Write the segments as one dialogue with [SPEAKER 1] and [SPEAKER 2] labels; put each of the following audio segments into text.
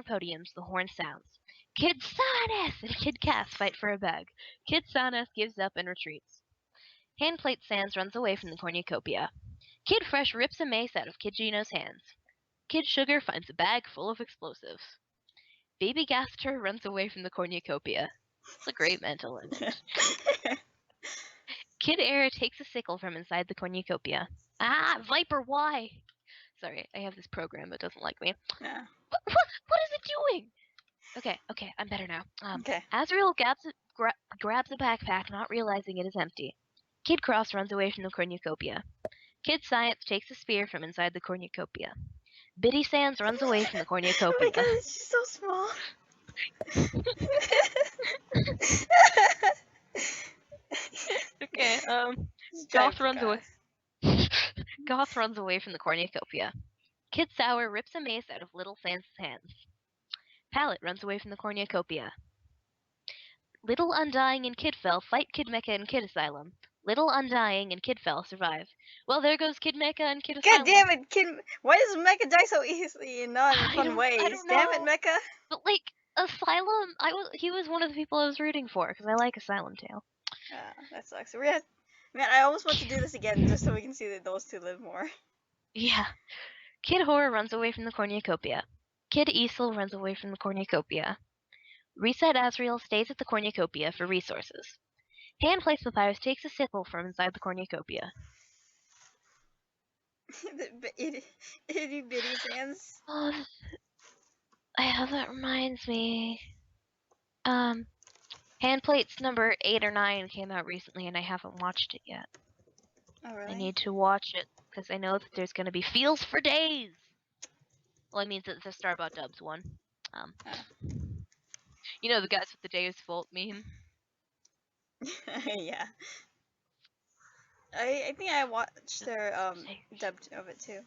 [SPEAKER 1] their podiums, the horn sounds. Kid Sanas and Kid Cass fight for a bag. Kid Sanas gives up and retreats. Handplate Sans runs away from the cornucopia. Kid Fresh rips a mace out of Kid Gino's hands. Kid Sugar finds a bag full of explosives. Baby Gaster runs away from the cornucopia. It's a great mental image. Kid Air takes a sickle from inside the cornucopia. Ah, Viper, why? Sorry, I have this program that doesn't like me.
[SPEAKER 2] Yeah.
[SPEAKER 1] What is it doing? Okay, I'm better now.
[SPEAKER 2] Okay.
[SPEAKER 1] Azrael grabs a backpack, not realizing it is empty. Kid Cross runs away from the cornucopia. Kid Science takes a spear from inside the cornucopia. Biddy Sans runs away from the
[SPEAKER 2] Oh my
[SPEAKER 1] cornucopia.
[SPEAKER 2] god, it's just so small.
[SPEAKER 1] Okay,
[SPEAKER 2] Just
[SPEAKER 1] Goth
[SPEAKER 2] drive
[SPEAKER 1] runs away.
[SPEAKER 2] fast.
[SPEAKER 1] Goth runs away from the cornucopia. Kid Sour rips a mace out of Little Sans' hands. Pallet runs away from the cornucopia. Little Undying and Kid Fell fight Kid Mecha and Kid Asylum. Little Undying and Kid Fell survive. Well, there goes Kid Mecha and Kid Asylum.
[SPEAKER 2] God damn it, kid! Why does Mecha die so easily and not in fun ways?
[SPEAKER 1] I don't
[SPEAKER 2] Damn it,
[SPEAKER 1] know.
[SPEAKER 2] Mecha!
[SPEAKER 1] But like Asylum, he was one of the people I was rooting for because I like Asylum too.
[SPEAKER 2] That sucks. Man, I almost want to do this again just so we can see that those two live more.
[SPEAKER 1] Yeah. Kid Horror runs away from the cornucopia. Kid Easel runs away from the cornucopia. Reset Azrael stays at the cornucopia for resources. Handplace Papyrus takes a sickle from inside the cornucopia.
[SPEAKER 2] The itty bitty fans.
[SPEAKER 1] Oh, that reminds me. Handplates number 8 or 9 came out recently and I haven't watched it yet.
[SPEAKER 2] Oh, really?
[SPEAKER 1] I need to watch it because I know that there's going to be feels for days. Well, I mean, it's a Starbot Dubs one. You know the guys with the Days Fault meme?
[SPEAKER 2] Yeah. I think I watched their dubbed of it too.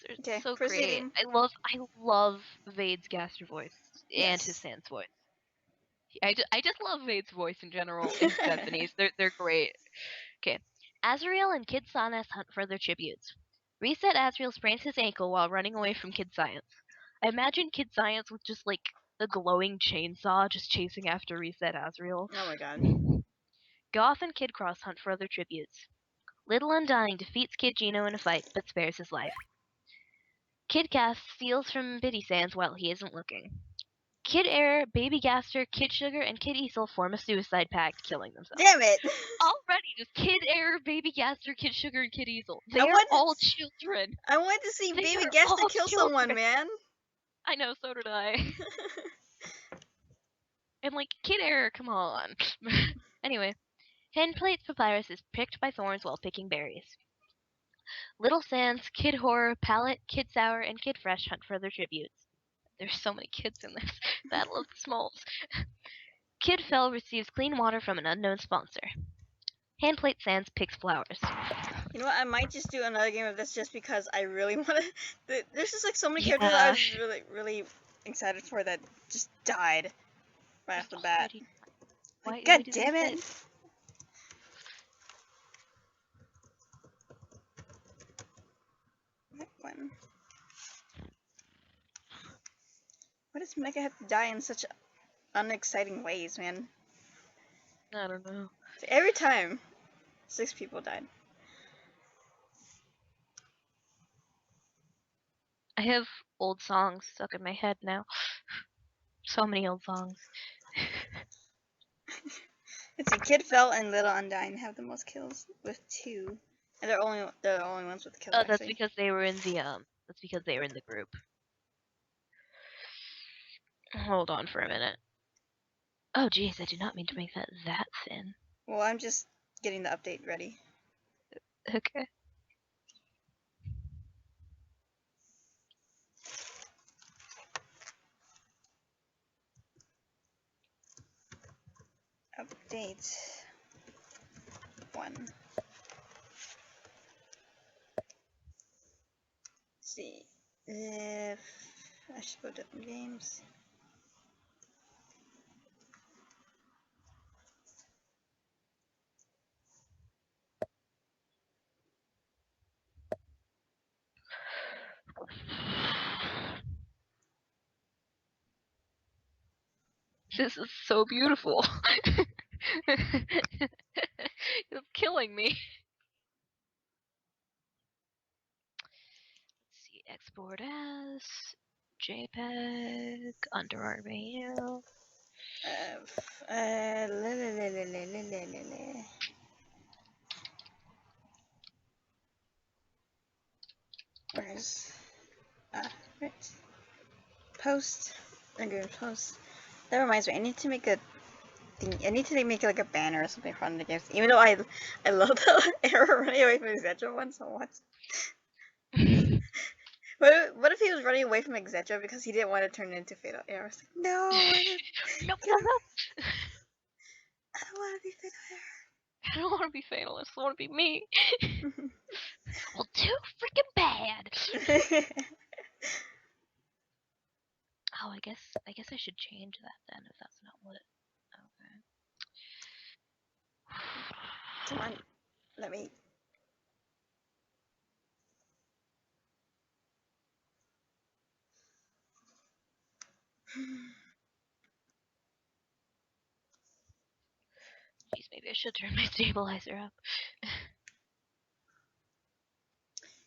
[SPEAKER 1] They're
[SPEAKER 2] Okay,
[SPEAKER 1] so
[SPEAKER 2] proceeding.
[SPEAKER 1] great. I love Vade's Gaster voice and his
[SPEAKER 2] Yes.
[SPEAKER 1] Sans voice. I just love Vade's voice in general in symphonies. They're great. Okay. Azrael and Kid Sanas hunt for their tributes. Reset Azrael sprains his ankle while running away from Kid Science. I imagine Kid Science with just like a glowing chainsaw just chasing after Reset Azrael.
[SPEAKER 2] Oh my god.
[SPEAKER 1] Goth and Kid Cross hunt for other tributes. Little Undying defeats Kid Gino in a fight but spares his life. Kid Cass steals from Biddy Sans while he isn't looking. Kid Air, Baby Gaster, Kid Sugar, and Kid Easel form a suicide pact, killing themselves.
[SPEAKER 2] Damn it!
[SPEAKER 1] Already, just Kid Air, Baby Gaster, Kid Sugar, and Kid Easel. They're all children.
[SPEAKER 2] I wanted to see
[SPEAKER 1] They
[SPEAKER 2] Baby
[SPEAKER 1] are
[SPEAKER 2] Gaster
[SPEAKER 1] all
[SPEAKER 2] kill
[SPEAKER 1] children.
[SPEAKER 2] someone, man.
[SPEAKER 1] I know, so did I. And like, Kid Air, come on. Anyway, Handplate's Papyrus is pricked by thorns while picking berries. Little Sans, Kid Horror, Palette, Kid Sour, and Kid Fresh hunt for their tributes. There's so many kids in this Battle of the Smalls. Kid Fell receives clean water from an unknown sponsor. Handplate Sans picks flowers.
[SPEAKER 2] You know what? I might just do another game of this just because I really want to. There's just like so many characters that I was really, really excited for that just died right off the bat. God damn it! That one. Why does Mecha have to die in such unexciting ways, man?
[SPEAKER 1] I don't know.
[SPEAKER 2] Every time, 6 people died.
[SPEAKER 1] I have old songs stuck in my head now. So many old songs.
[SPEAKER 2] Let's see, Kid Fell and Little Undying have the most kills with 2. And they're the only ones with the kills.
[SPEAKER 1] Oh, that's because they were in the group. Hold on for a minute. Oh jeez, I did not mean to make that thin.
[SPEAKER 2] Well, I'm just getting the update ready.
[SPEAKER 1] Okay.
[SPEAKER 2] Update 1. Let's see if I should go to Undergames.
[SPEAKER 1] This is so beautiful. It's killing me. Let's see, export as JPEG under our mail.
[SPEAKER 2] Where's right. Post. I'm going to post. That reminds me, I need to make a thing. I need to make like a banner or something for Undergames. Even though I love the arrow running away from Exetra one so much. What if he was running away from Exetra because he didn't want to turn into Fatal Arrow? Like, no,
[SPEAKER 1] Nope,
[SPEAKER 2] I
[SPEAKER 1] nope, nope.
[SPEAKER 2] don't want to be Fatal
[SPEAKER 1] I don't want to be fatal. I just want to be me.
[SPEAKER 2] Arrow.
[SPEAKER 1] Well, too freaking bad. Oh, I guess I should change that then if that's not what. Okay.
[SPEAKER 2] Come on, let me.
[SPEAKER 1] Jeez, maybe I should turn my stabilizer up.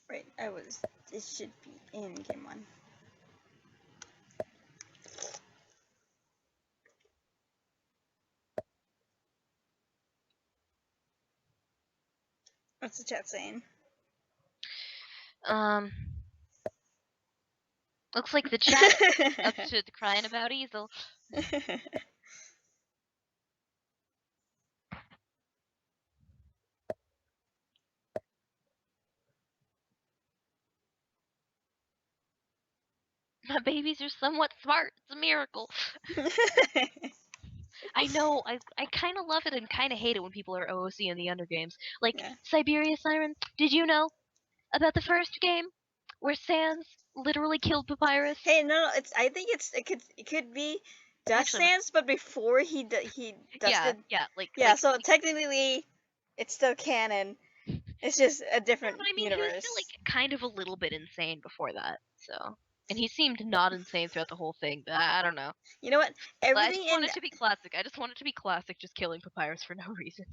[SPEAKER 2] Right, it should be in game one. What's the chat saying?
[SPEAKER 1] Looks like the chat up to crying about Easel. My babies are somewhat smart. It's a miracle. I know. I kind of love it and kind of hate it when people are OOC in the Undergames. Like
[SPEAKER 2] Yeah.
[SPEAKER 1] Siberia Siren. Did you know about the first game where Sans literally killed Papyrus?
[SPEAKER 2] Hey, no, I think it could be Dust
[SPEAKER 1] Actually,
[SPEAKER 2] Sans, but before he
[SPEAKER 1] yeah,
[SPEAKER 2] dusted.
[SPEAKER 1] yeah, like
[SPEAKER 2] Yeah, so technically, it's still canon. It's just a
[SPEAKER 1] yeah,
[SPEAKER 2] different
[SPEAKER 1] but I mean, he was still
[SPEAKER 2] universe.
[SPEAKER 1] like kind of a little bit insane before that. So, and he seemed not insane throughout the whole thing. But I don't know.
[SPEAKER 2] You know what?
[SPEAKER 1] But I
[SPEAKER 2] Everything
[SPEAKER 1] just
[SPEAKER 2] in
[SPEAKER 1] want it to be classic. I just want it to be classic, just killing Papyrus for no reason.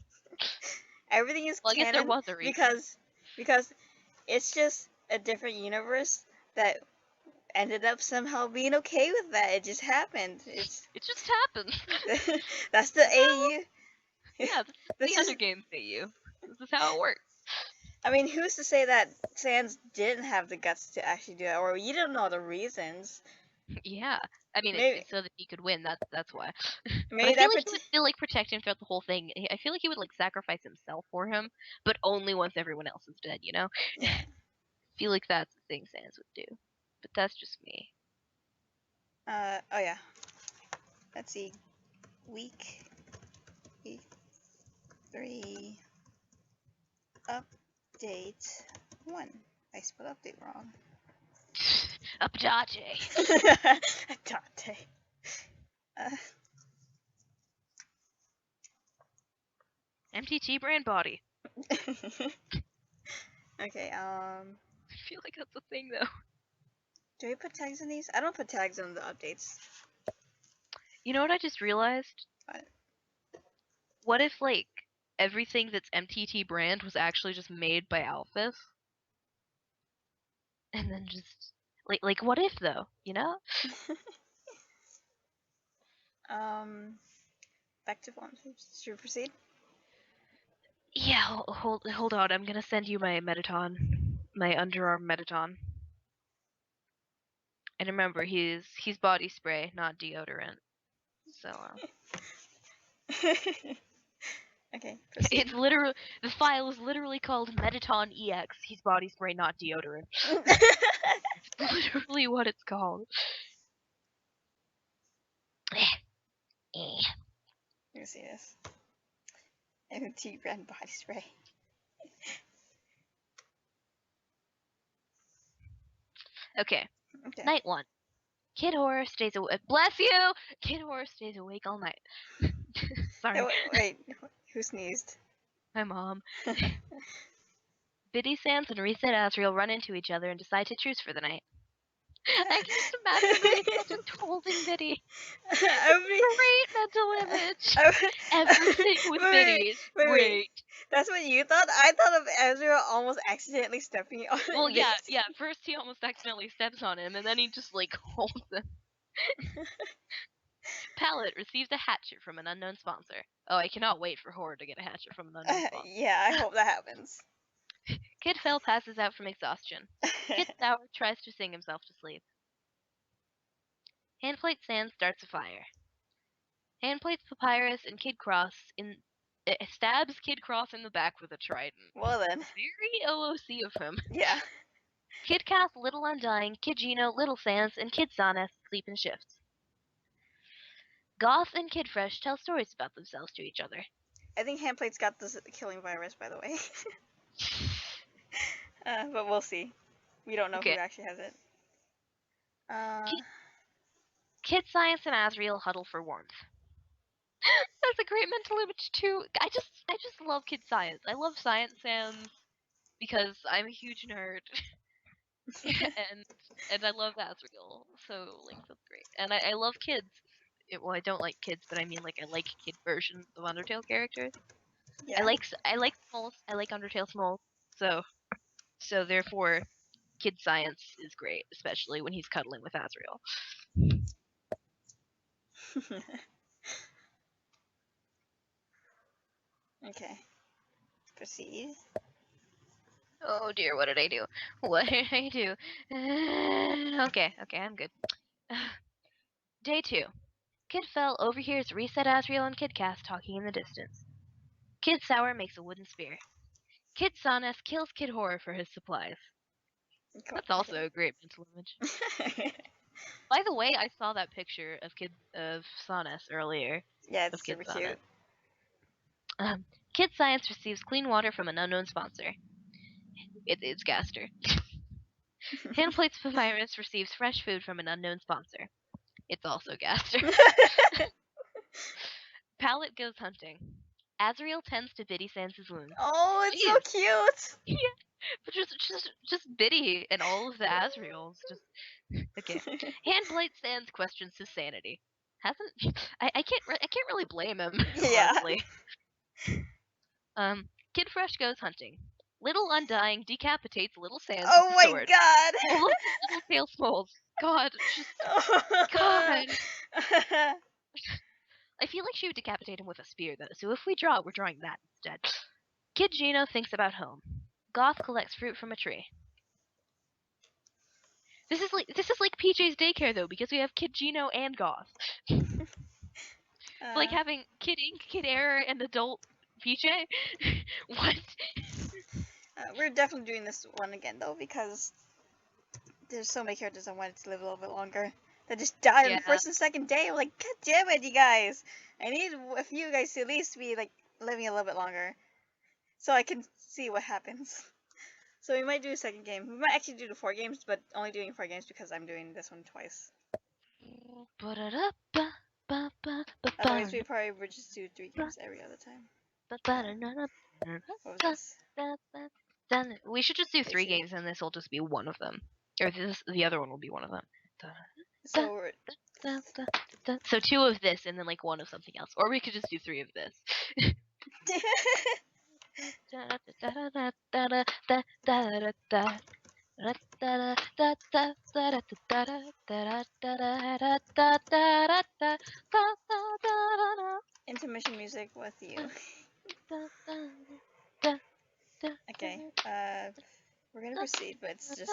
[SPEAKER 2] everything is
[SPEAKER 1] Well, I guess there
[SPEAKER 2] canon
[SPEAKER 1] was a reason.
[SPEAKER 2] because it's just a different universe that ended up somehow being okay with that. It just happened.
[SPEAKER 1] It just happens.
[SPEAKER 2] That's the AU.
[SPEAKER 1] Yeah, this is
[SPEAKER 2] This
[SPEAKER 1] the
[SPEAKER 2] is.
[SPEAKER 1] Undergames AU. This is how it works.
[SPEAKER 2] I mean, who's to say that Sans didn't have the guts to actually do that, or you don't know the reasons.
[SPEAKER 1] Yeah, I mean,
[SPEAKER 2] Maybe
[SPEAKER 1] it's so that he could win. That's why. But I
[SPEAKER 2] maybe
[SPEAKER 1] feel
[SPEAKER 2] that
[SPEAKER 1] like he would still like protect him throughout the whole thing. I feel like he would like sacrifice himself for him, but only once everyone else is dead. You know?
[SPEAKER 2] yeah.
[SPEAKER 1] I feel like that's the thing Sans would do. But that's just me.
[SPEAKER 2] Oh yeah. Let's see. Week 3 update 1. I spelled update wrong.
[SPEAKER 1] Update.
[SPEAKER 2] Dante. Uh,
[SPEAKER 1] MTT brand body.
[SPEAKER 2] okay.
[SPEAKER 1] I feel like that's a thing though.
[SPEAKER 2] Do we put tags in these? I don't put tags on the updates.
[SPEAKER 1] You know what I just realized?
[SPEAKER 2] What?
[SPEAKER 1] What if like everything that's MTT brand was actually just made by Alphys? And then just like what if though, you know?
[SPEAKER 2] Back to phone. Should we proceed?
[SPEAKER 1] Yeah, hold on. I'm gonna send you my Metaton, my underarm Metaton. And remember, he's body spray, not deodorant. So
[SPEAKER 2] Okay, proceed.
[SPEAKER 1] it's literally the file is literally called Metaton EX. He's body spray, not deodorant. It's literally what it's called.
[SPEAKER 2] Let me see this. MT brand body spray.
[SPEAKER 1] Okay,
[SPEAKER 2] Okay.
[SPEAKER 1] night one. Kid Horror stays awake. Bless you. Kid Horror stays awake all night. Sorry,
[SPEAKER 2] Oh, wait, who sneezed?
[SPEAKER 1] my mom. Biddy Sans and Reset Asriel run into each other and decide to truce for the night. I can just imagine Rachel just holding Biddy.
[SPEAKER 2] I
[SPEAKER 1] Great mental image.
[SPEAKER 2] would,
[SPEAKER 1] Everything with Biddy is
[SPEAKER 2] wait.
[SPEAKER 1] great.
[SPEAKER 2] That's what you thought? I thought of Ezra almost accidentally stepping on
[SPEAKER 1] Well,
[SPEAKER 2] Biddy.
[SPEAKER 1] yeah. First he almost accidentally steps on him, and then he just like holds him. Pallet receives a hatchet from an unknown sponsor. Oh, I cannot wait for Horror to get a hatchet from an unknown sponsor.
[SPEAKER 2] Yeah, I hope that happens.
[SPEAKER 1] Kid Phil passes out from exhaustion. Kid Sour tries to sing himself to sleep. Handplate Sand starts a fire. Handplates Papyrus and Kid Cross stabs Kid Cross in the back with a trident.
[SPEAKER 2] Well then.
[SPEAKER 1] Very OOC of him.
[SPEAKER 2] Yeah.
[SPEAKER 1] Kid Cass, Little Undying, Kid Gino, Little Sans, and Kid Sonus sleep in shifts. Goth and Kid Fresh tell stories about themselves to each other.
[SPEAKER 2] I think Handplate's got this killing virus, by the way. But we'll see. We don't know who
[SPEAKER 1] Okay.
[SPEAKER 2] actually has it.
[SPEAKER 1] Kid Science and Asriel huddle for warmth. That's a great mental image too. I just love Kid Science. I love Science Sans because I'm a huge nerd. and I love Asriel, so like that's great. And I love kids. Well, I don't like kids, but I mean like I like kid versions of Undertale characters.
[SPEAKER 2] yeah.
[SPEAKER 1] I like Smalls. I like Undertale Smalls. So therefore, Kid Science is great, especially when he's cuddling with Asriel.
[SPEAKER 2] Okay. Proceed.
[SPEAKER 1] Oh dear, what did I do? What did I do? Okay, I'm good. Day 2. Kid Fell overhears Reset Asriel and Kid Cass talking in the distance. Kid Sour makes a wooden spear. Kid Sonus kills Kid Horror for his supplies. That's also a great mental image. By the way, I saw that picture of Sonus earlier.
[SPEAKER 2] Yeah,
[SPEAKER 1] Of
[SPEAKER 2] it's
[SPEAKER 1] Kid
[SPEAKER 2] super
[SPEAKER 1] Sonus.
[SPEAKER 2] cute.
[SPEAKER 1] Kid Science receives clean water from an unknown sponsor. It's Gaster. Handplates Papyrus receives fresh food from an unknown sponsor. It's also Gaster. Pallet goes hunting. Azriel tends to Biddy Sans' wounds.
[SPEAKER 2] Oh, it's so cute.
[SPEAKER 1] Yeah, but just Biddy and all of the Azriels. Just okay. Handblade Sans questions his sanity. Hasn't I can't really blame him,
[SPEAKER 2] Yeah.
[SPEAKER 1] honestly. Kid Fresh goes hunting. Little Undying decapitates Little Sans
[SPEAKER 2] Oh
[SPEAKER 1] with a
[SPEAKER 2] my
[SPEAKER 1] sword.
[SPEAKER 2] god.
[SPEAKER 1] All of the Little Tail Smolls. God, just God. I feel like she would decapitate him with a spear though, so if we draw, we're drawing that instead. Kid Gino thinks about home. Goth collects fruit from a tree. This is like PJ's daycare though, because we have Kid Gino and Goth. Like having Kid Ink, Kid Error, and adult PJ. What?
[SPEAKER 2] We're definitely doing this one again though, because there's so many characters I wanted to live a little bit longer that just died on the first and second day. I'm like, god damn it, you guys! I need a few guys to at least be like living a little bit longer, so I can see what happens. So we might do a second game. We might actually do the 4 games, but only doing 4 games because I'm doing this one twice. Otherwise, we probably would just do 3 games every other time. What was this?
[SPEAKER 1] We should just do 3 games, and this will just be one of them, or the other one will be one of them.
[SPEAKER 2] So
[SPEAKER 1] So 2 of this, and then like 1 of something else, or we could just do 3 of this.
[SPEAKER 2] intermission music with you. Okay, we're gonna proceed, but it's just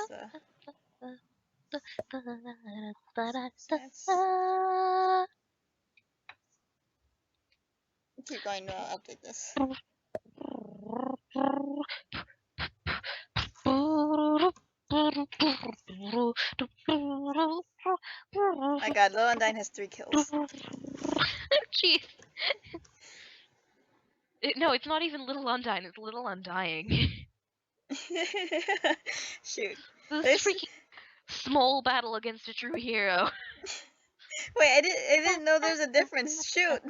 [SPEAKER 2] keep going. No, I'll update this. My god, Little Undyne has 3 kills.
[SPEAKER 1] Jeez. No, it's not even Little Undyne, it's Little Undying.
[SPEAKER 2] Shoot.
[SPEAKER 1] This freaking small battle against a true hero.
[SPEAKER 2] Wait, I didn't know there's a difference. Shoot.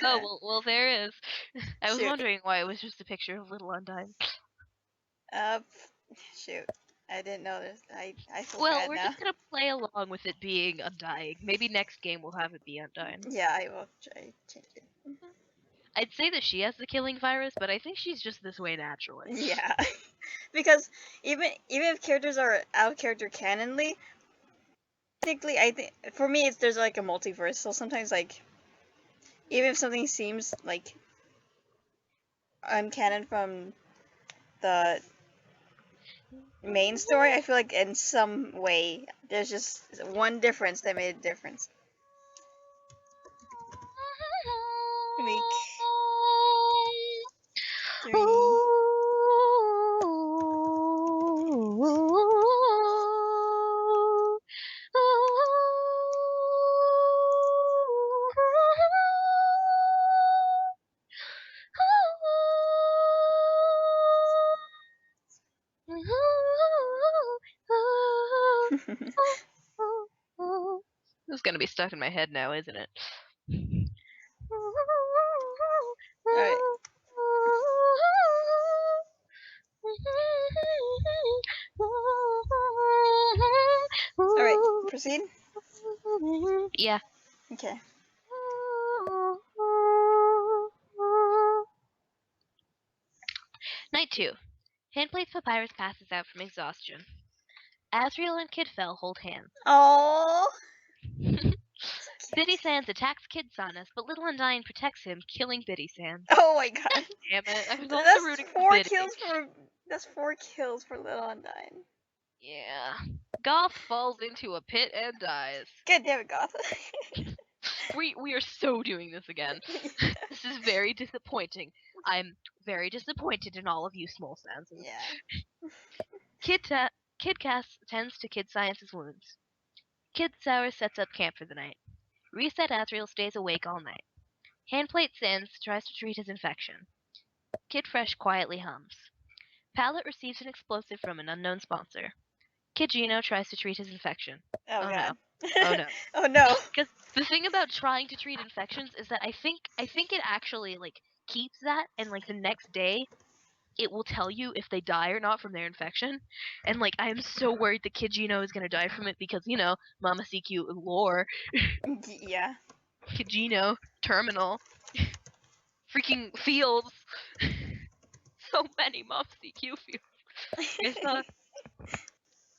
[SPEAKER 1] Oh, well, there is. I was wondering why it was just a picture of Little Undyne.
[SPEAKER 2] Uh, shoot. I didn't know this. I feel
[SPEAKER 1] Well,
[SPEAKER 2] bad
[SPEAKER 1] we're
[SPEAKER 2] now.
[SPEAKER 1] just gonna play along with it being undying. Maybe next game we'll have it be undying.
[SPEAKER 2] Yeah, I will try to change it.
[SPEAKER 1] I'd say that she has the killing virus, but I think she's just this way naturally.
[SPEAKER 2] Yeah, because even if characters are out of character canonly, technically I think for me it's there's like a multiverse. So sometimes like even if something seems like uncanon from the main story, I feel like in some way there's just one difference that made a difference. Week 3.
[SPEAKER 1] This is gonna be stuck in my head now, isn't it?
[SPEAKER 2] Alright. Alright, proceed?
[SPEAKER 1] Yeah.
[SPEAKER 2] Okay.
[SPEAKER 1] Night 2. Handplate's Papyrus passes out from exhaustion. Asriel and Kidfell hold hands.
[SPEAKER 2] Oh, so
[SPEAKER 1] Biddy
[SPEAKER 2] cute.
[SPEAKER 1] Sands attacks Kid Sanas, but Little Undyne protects him, killing Biddy Sands.
[SPEAKER 2] Oh my god.
[SPEAKER 1] Damn it, I was also
[SPEAKER 2] That's
[SPEAKER 1] rooting for
[SPEAKER 2] four
[SPEAKER 1] Biddy.
[SPEAKER 2] kills for that's 4 kills for Little Undyne.
[SPEAKER 1] Yeah. Goth falls into a pit and dies.
[SPEAKER 2] God damn it, Goth.
[SPEAKER 1] We are so doing this again. This is very disappointing. I'm very disappointed in all of you small senses.
[SPEAKER 2] Yeah.
[SPEAKER 1] Kid Cass tends to Kid Science's wounds. Kid Sour sets up camp for the night. Reset Asriel stays awake all night. Handplate Sans tries to treat his infection. Kid Fresh quietly hums. Pallet receives an explosive from an unknown sponsor. Kid Gino tries to treat his infection.
[SPEAKER 2] Oh
[SPEAKER 1] Oh no.
[SPEAKER 2] god.
[SPEAKER 1] Oh no.
[SPEAKER 2] Oh no.
[SPEAKER 1] Because the thing about trying to treat infections is that I think it actually like keeps that, and like the next day it will tell you if they die or not from their infection. And like I am so worried that Kid Gino is gonna die from it because Mama CQ lore.
[SPEAKER 2] Yeah.
[SPEAKER 1] Kid Gino terminal freaking fields. So many Mom CQ fields.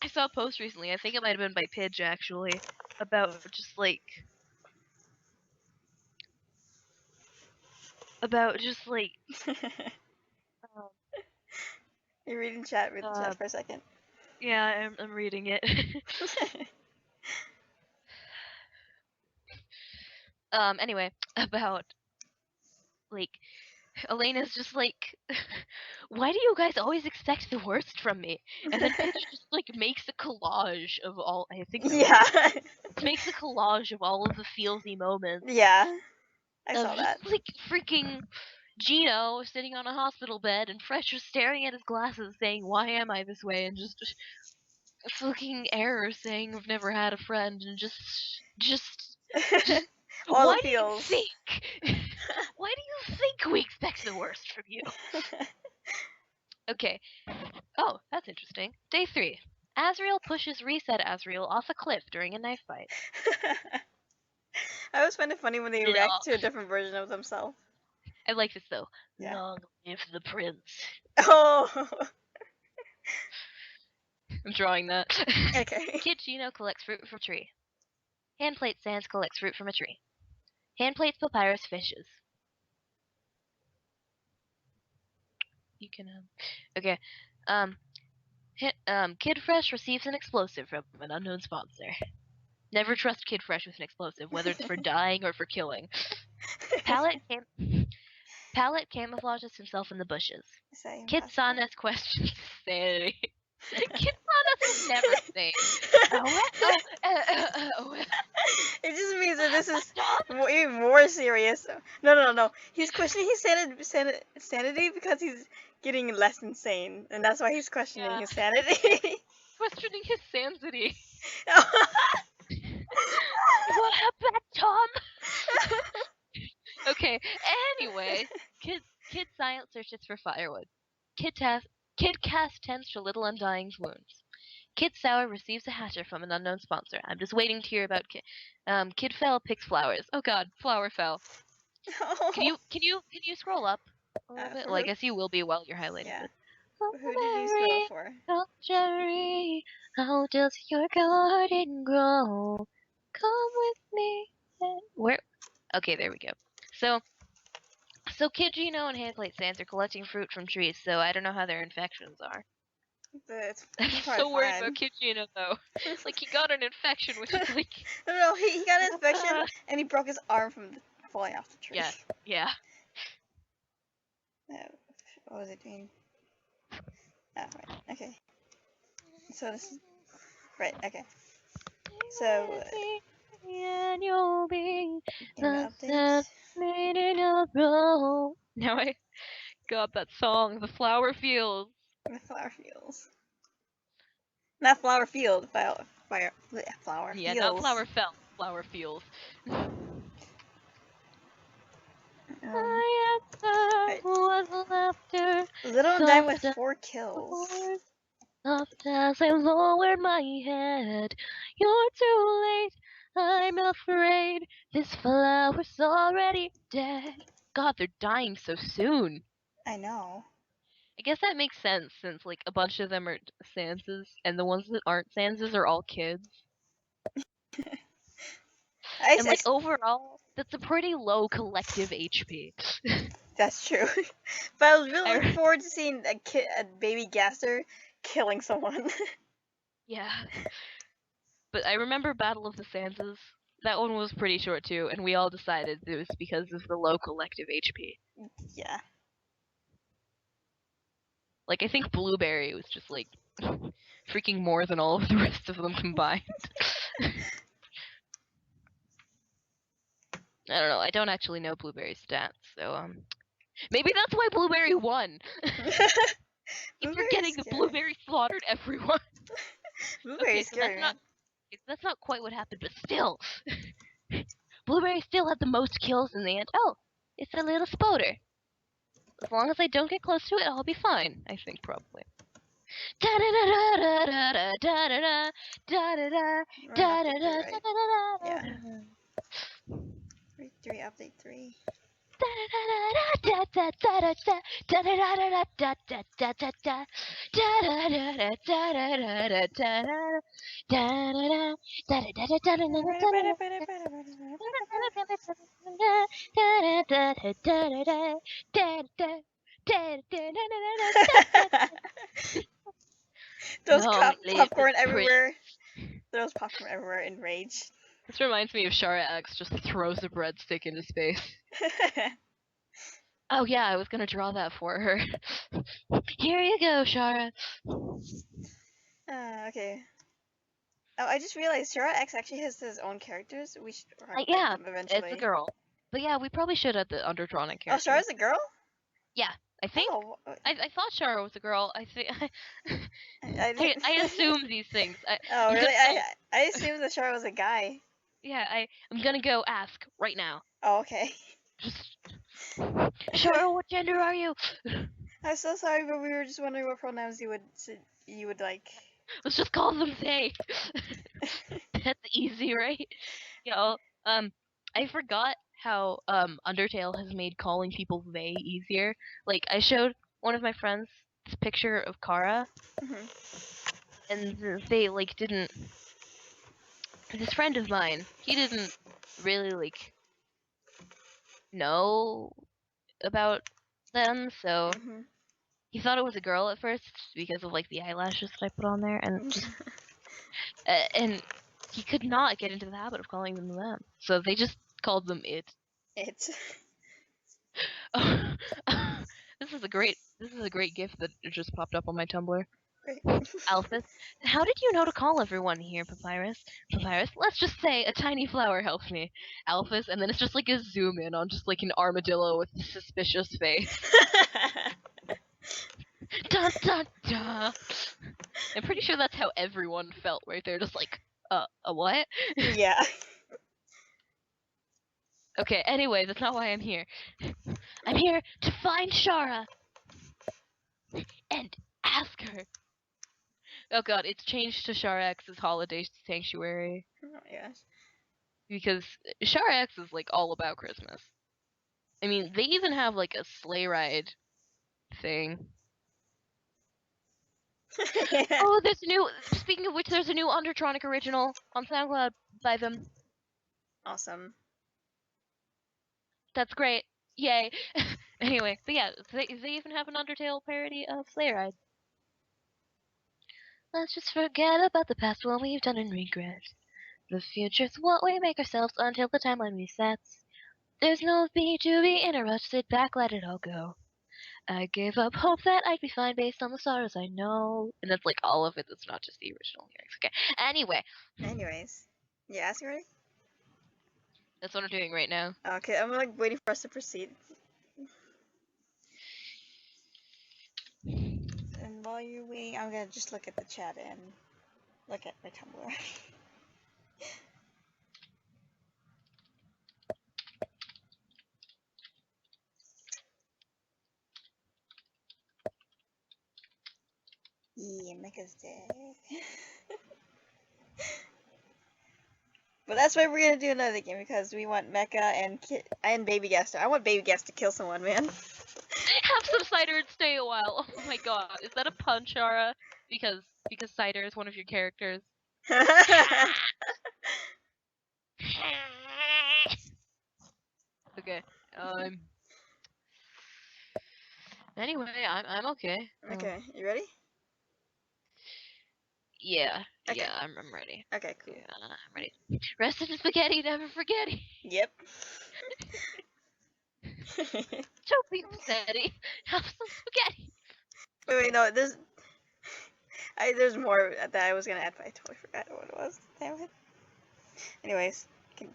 [SPEAKER 1] I saw a post recently. I think it might have been by Pidge actually about just like um,
[SPEAKER 2] You're reading chat. Read the
[SPEAKER 1] uh
[SPEAKER 2] chat for a second.
[SPEAKER 1] yeah, I'm reading it. Anyway, about like Elena's just like, why do you guys always expect the worst from me? And then Pidge just like makes a collage of all. I think so.
[SPEAKER 2] Yeah.
[SPEAKER 1] Makes a collage of all of the feelsy moments
[SPEAKER 2] Yeah. I
[SPEAKER 1] of
[SPEAKER 2] saw
[SPEAKER 1] just
[SPEAKER 2] that.
[SPEAKER 1] like freaking Gino sitting on a hospital bed and Fresh just staring at his glasses saying, "Why am I this way?" and just fucking Error saying, "I've never had a friend," and just
[SPEAKER 2] All the
[SPEAKER 1] why do you
[SPEAKER 2] feels.
[SPEAKER 1] think? Why do you think we expect the worst from you? Okay. Oh, that's interesting. Day 3. Asriel pushes Reset Asriel off a cliff during a knife fight.
[SPEAKER 2] I always find it funny when they react
[SPEAKER 1] Long.
[SPEAKER 2] to a different version of themselves.
[SPEAKER 1] I like this though.
[SPEAKER 2] Yeah.
[SPEAKER 1] Long live the prince.
[SPEAKER 2] Oh.
[SPEAKER 1] I'm drawing that.
[SPEAKER 2] Okay.
[SPEAKER 1] Kid Gino collects fruit from a tree. Handplate Sans collects fruit from a tree. Handplate's Papyrus fishes. You can okay. Um Kid Fresh receives an explosive from an unknown sponsor. Never trust Kid Fresh with an explosive, whether it's for dying or for killing. Pallet camouflages himself in the bushes.
[SPEAKER 2] Say
[SPEAKER 1] Kid
[SPEAKER 2] impossible.
[SPEAKER 1] Sanas questions his sanity. Kid Sanas is never sane.
[SPEAKER 2] It just means that this is
[SPEAKER 1] Dog?
[SPEAKER 2] even more serious. No, no, no. He's questioning his sanity because he's getting less insane, and that's why he's questioning
[SPEAKER 1] Yeah,
[SPEAKER 2] his sanity.
[SPEAKER 1] questioning his sanity. What happened, Tom? Okay. Anyway, Kid Science searches for firewood. Kid Kid casts tents to little undying's wounds. Kid Sour receives a hatchet from an unknown sponsor. I'm just waiting to hear about Kid. Kid Fell picks flowers. Oh God, Flower Fell.
[SPEAKER 2] Oh.
[SPEAKER 1] Can you scroll up a little bit?
[SPEAKER 2] For
[SPEAKER 1] Well, I
[SPEAKER 2] who?
[SPEAKER 1] guess you will be while you're highlighting
[SPEAKER 2] Yeah.
[SPEAKER 1] this. Oh
[SPEAKER 2] Who did you scroll
[SPEAKER 1] Mary,
[SPEAKER 2] for?
[SPEAKER 1] oh Jerry, how does your garden grow? Come with me. Where? Okay, there we go. So Kid Gino and Handplate Sands are collecting fruit from trees. So I don't know how their infections are. I'm
[SPEAKER 2] They're probably
[SPEAKER 1] so worried about
[SPEAKER 2] fine.
[SPEAKER 1] Kid Gino though. Like he got an infection, which is like.
[SPEAKER 2] No, he got an infection and he broke his arm from falling off the tree.
[SPEAKER 1] Yeah, yeah.
[SPEAKER 2] What was it doing? Ah, right. Okay. So this is right. Okay. So
[SPEAKER 1] And you'll be
[SPEAKER 2] game
[SPEAKER 1] the
[SPEAKER 2] update.
[SPEAKER 1] in a row. Now I got that song, The Flower Fields.
[SPEAKER 2] The flower fields. Not flower field. Flower
[SPEAKER 1] Yeah, not
[SPEAKER 2] fields.
[SPEAKER 1] Flower Fell, Flower Fields.
[SPEAKER 2] Um.
[SPEAKER 1] I answer
[SPEAKER 2] Right.
[SPEAKER 1] was laughter,
[SPEAKER 2] Little and Dime with
[SPEAKER 1] soft as
[SPEAKER 2] 4 kills.
[SPEAKER 1] flowers, soft as I lowered my head. You're too late, I'm afraid. This flower's already dead. God, they're dying so soon.
[SPEAKER 2] I know.
[SPEAKER 1] I guess that makes sense since like a bunch of them are Sanses and the ones that aren't Sanses are all kids.
[SPEAKER 2] I,
[SPEAKER 1] And
[SPEAKER 2] I,
[SPEAKER 1] like overall, that's a pretty low collective HP.
[SPEAKER 2] that's true. But I was really looking
[SPEAKER 1] I,
[SPEAKER 2] forward to seeing a baby Gaster killing someone.
[SPEAKER 1] yeah. But I remember Battle of the Sanses. That one was pretty short too, and we all decided it was because of the low collective HP.
[SPEAKER 2] Yeah.
[SPEAKER 1] Like I think Blueberry was just like freaking more than all of the rest of them combined. I don't know. I don't actually know Blueberry's stats, so maybe that's why Blueberry won. If you're
[SPEAKER 2] Blueberry's
[SPEAKER 1] getting
[SPEAKER 2] scary.
[SPEAKER 1] Blueberry slaughtered everyone. Okay,
[SPEAKER 2] Blueberry's
[SPEAKER 1] so
[SPEAKER 2] scary, man.
[SPEAKER 1] that's not quite what happened, but still, Blueberry still had the most kills in the end. Oh, it's a little spoder. As long as I don't get close to it, I'll be fine. I think probably.
[SPEAKER 2] We're on update 3, right? Yeah. 3 update 3. Those
[SPEAKER 1] Long live the
[SPEAKER 2] popcorn
[SPEAKER 1] prince.
[SPEAKER 2] everywhere. Throws popcorn everywhere in rage.
[SPEAKER 1] This reminds me of Shara X just throws a breadstick into space. Oh yeah, I was gonna draw that for her. Here you go, Shara.
[SPEAKER 2] Okay. Oh, I just realized Shara X actually has his own characters. We should write
[SPEAKER 1] Yeah,
[SPEAKER 2] them
[SPEAKER 1] it's a
[SPEAKER 2] eventually.
[SPEAKER 1] girl. But yeah, we probably should add the underdrawn
[SPEAKER 2] Oh,
[SPEAKER 1] character.
[SPEAKER 2] Shara's a girl?
[SPEAKER 1] Yeah, I think.
[SPEAKER 2] Oh,
[SPEAKER 1] I thought Shara was a girl. I think.
[SPEAKER 2] I didn't.
[SPEAKER 1] I assume these things.
[SPEAKER 2] Oh,
[SPEAKER 1] I'm
[SPEAKER 2] really?
[SPEAKER 1] gonna go.
[SPEAKER 2] I assumed that Shara was a guy.
[SPEAKER 1] Yeah, I'm gonna go ask right now.
[SPEAKER 2] Oh, okay.
[SPEAKER 1] Just. Shara, what gender are you?
[SPEAKER 2] I'm so sorry, but we were just wondering what pronouns you would like.
[SPEAKER 1] Let's just call them they. That's easy, right? Yeah. I forgot how Undertale has made calling people they easier. Like I showed one of my friends this picture of Kara,
[SPEAKER 2] Mhm.
[SPEAKER 1] and they like didn't. This friend of mine, he didn't really like know about them, so
[SPEAKER 2] Mhm.
[SPEAKER 1] he thought it was a girl at first because of like the eyelashes that I put on there, and he could not get into the habit of calling them. So they just called them it.
[SPEAKER 2] It's
[SPEAKER 1] This is a great gift that just popped up on my Tumblr.
[SPEAKER 2] great.
[SPEAKER 1] Alphys, how did you know to call everyone here, Papyrus? Papyrus, let's just say a tiny flower helps me. Alphys, and then it's just like a zoom in on just like an armadillo with a suspicious face. Dun dun dun. I'm pretty sure that's how everyone felt right there, just like, a what?
[SPEAKER 2] Yeah.
[SPEAKER 1] Okay, anyway, that's not why I'm here. I'm here to find Shara. And Ask her. Oh god, it's changed to Sharax's holiday sanctuary
[SPEAKER 2] Oh my gosh.
[SPEAKER 1] because Sharax is like all about Christmas. I mean, they even have like a sleigh ride thing.
[SPEAKER 2] Yeah.
[SPEAKER 1] Oh, there's a new. Speaking of which, there's a new Undertronic original on SoundCloud by them.
[SPEAKER 2] Awesome.
[SPEAKER 1] That's great. Yay. Anyway, but yeah, they even have an Undertale parody of Sleigh Ride. Let's just forget about the past, what we've done and regret. The future's what we make ourselves until the timeline resets. There's no need to be in a rush, sit back, let it all go. I gave up hope that I'd be fine based on the stars I know. And that's like all of it, that's not just the original lyrics. Okay. Anyway,
[SPEAKER 2] Anyways. You asking already?
[SPEAKER 1] that's what I'm doing right now.
[SPEAKER 2] Okay, I'm like waiting for us to proceed. And while you're waiting, I'm gonna just look at the chat and look at my Tumblr. Yeah, Mecha's dead. But that's why we're gonna do another game because we want Mecha and Baby Gas. I want Baby Gas to kill someone, man.
[SPEAKER 1] Have some cider and stay a while. Oh my god, is that a pun, Shara? Because cider is one of your characters. Okay. Anyway, I'm okay.
[SPEAKER 2] Okay, you ready?
[SPEAKER 1] Yeah,
[SPEAKER 2] Okay.
[SPEAKER 1] I'm ready.
[SPEAKER 2] Okay, cool.
[SPEAKER 1] Yeah, I'm ready. Rest in spaghetti, never forget it.
[SPEAKER 2] Yep.
[SPEAKER 1] Don't be upsetty. Have some spaghetti.
[SPEAKER 2] Wait, no, there's more that I was gonna add, but I totally forgot what it was. Damn it. Anyways, can,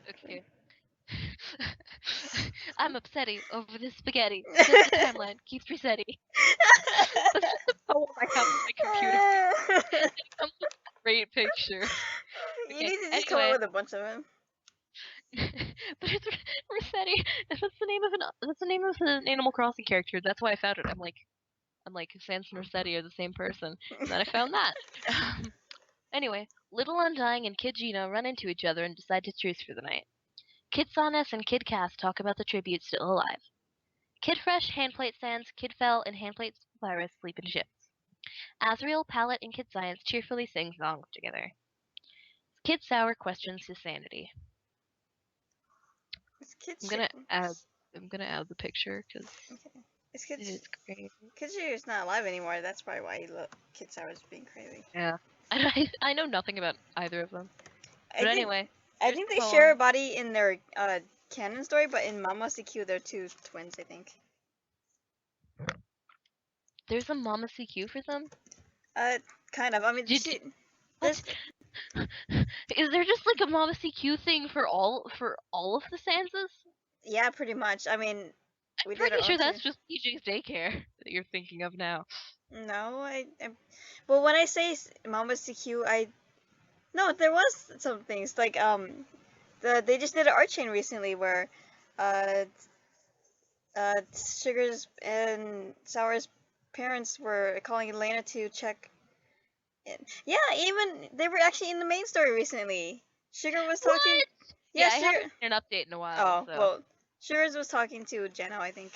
[SPEAKER 1] Okay. I'm upsetty over this spaghetti because the timeline keeps resetting. That's just a poem I have on my computer. It comes with a great picture.
[SPEAKER 2] you
[SPEAKER 1] Okay,
[SPEAKER 2] need to just come up
[SPEAKER 1] anyway.
[SPEAKER 2] with a bunch of them.
[SPEAKER 1] But it's Rossetti. That's the name of an Animal Crossing character. That's why I found it. I'm like Sans and Rossetti are the same person. And then I found that. Anyway, Little Undying and Kid Gina run into each other and decide to truce for the night. Kid Sonus and Kid Cass talk about the tribute still alive. Kid Fresh, Handplate Sans, Kid Fell, and Handplate Virus sleep in shifts. Azrael, Palette, and Kid Science cheerfully sing songs together. Kid Sour questions his sanity.
[SPEAKER 2] It's Kid
[SPEAKER 1] I'm
[SPEAKER 2] Shoot.
[SPEAKER 1] gonna add the picture because
[SPEAKER 2] Okay. It's
[SPEAKER 1] it is great.
[SPEAKER 2] Kid Shooter's not alive anymore. That's probably why Kid Sour's being crazy.
[SPEAKER 1] Yeah. I know nothing about either of them.
[SPEAKER 2] I
[SPEAKER 1] But
[SPEAKER 2] think
[SPEAKER 1] anyway,
[SPEAKER 2] I
[SPEAKER 1] here's
[SPEAKER 2] think
[SPEAKER 1] the
[SPEAKER 2] they share a
[SPEAKER 1] poem.
[SPEAKER 2] body in their canon story, but in Mama CQ they're two twins, I think.
[SPEAKER 1] There's a Mama CQ for them?
[SPEAKER 2] Kind of. I mean,
[SPEAKER 1] Did
[SPEAKER 2] there's
[SPEAKER 1] what? Is there just like a Mama CQ thing for all of the Sansas?
[SPEAKER 2] yeah, pretty much. I mean,
[SPEAKER 1] I'm
[SPEAKER 2] we did our
[SPEAKER 1] pretty
[SPEAKER 2] own
[SPEAKER 1] sure
[SPEAKER 2] too.
[SPEAKER 1] that's just PJ's daycare that you're thinking of now.
[SPEAKER 2] No, well, when I say Mama CQ, no, there was some things like they just did an art chain recently where uh Sugar's and Sour's parents were calling Elena to check in. Yeah, even they were actually in the main story recently. Sugar was talking.
[SPEAKER 1] What?
[SPEAKER 2] Yeah,
[SPEAKER 1] Yeah, I
[SPEAKER 2] Sugar.
[SPEAKER 1] haven't seen an update in a while,
[SPEAKER 2] Oh
[SPEAKER 1] so.
[SPEAKER 2] well, Sugar's was talking to Jeno, I think.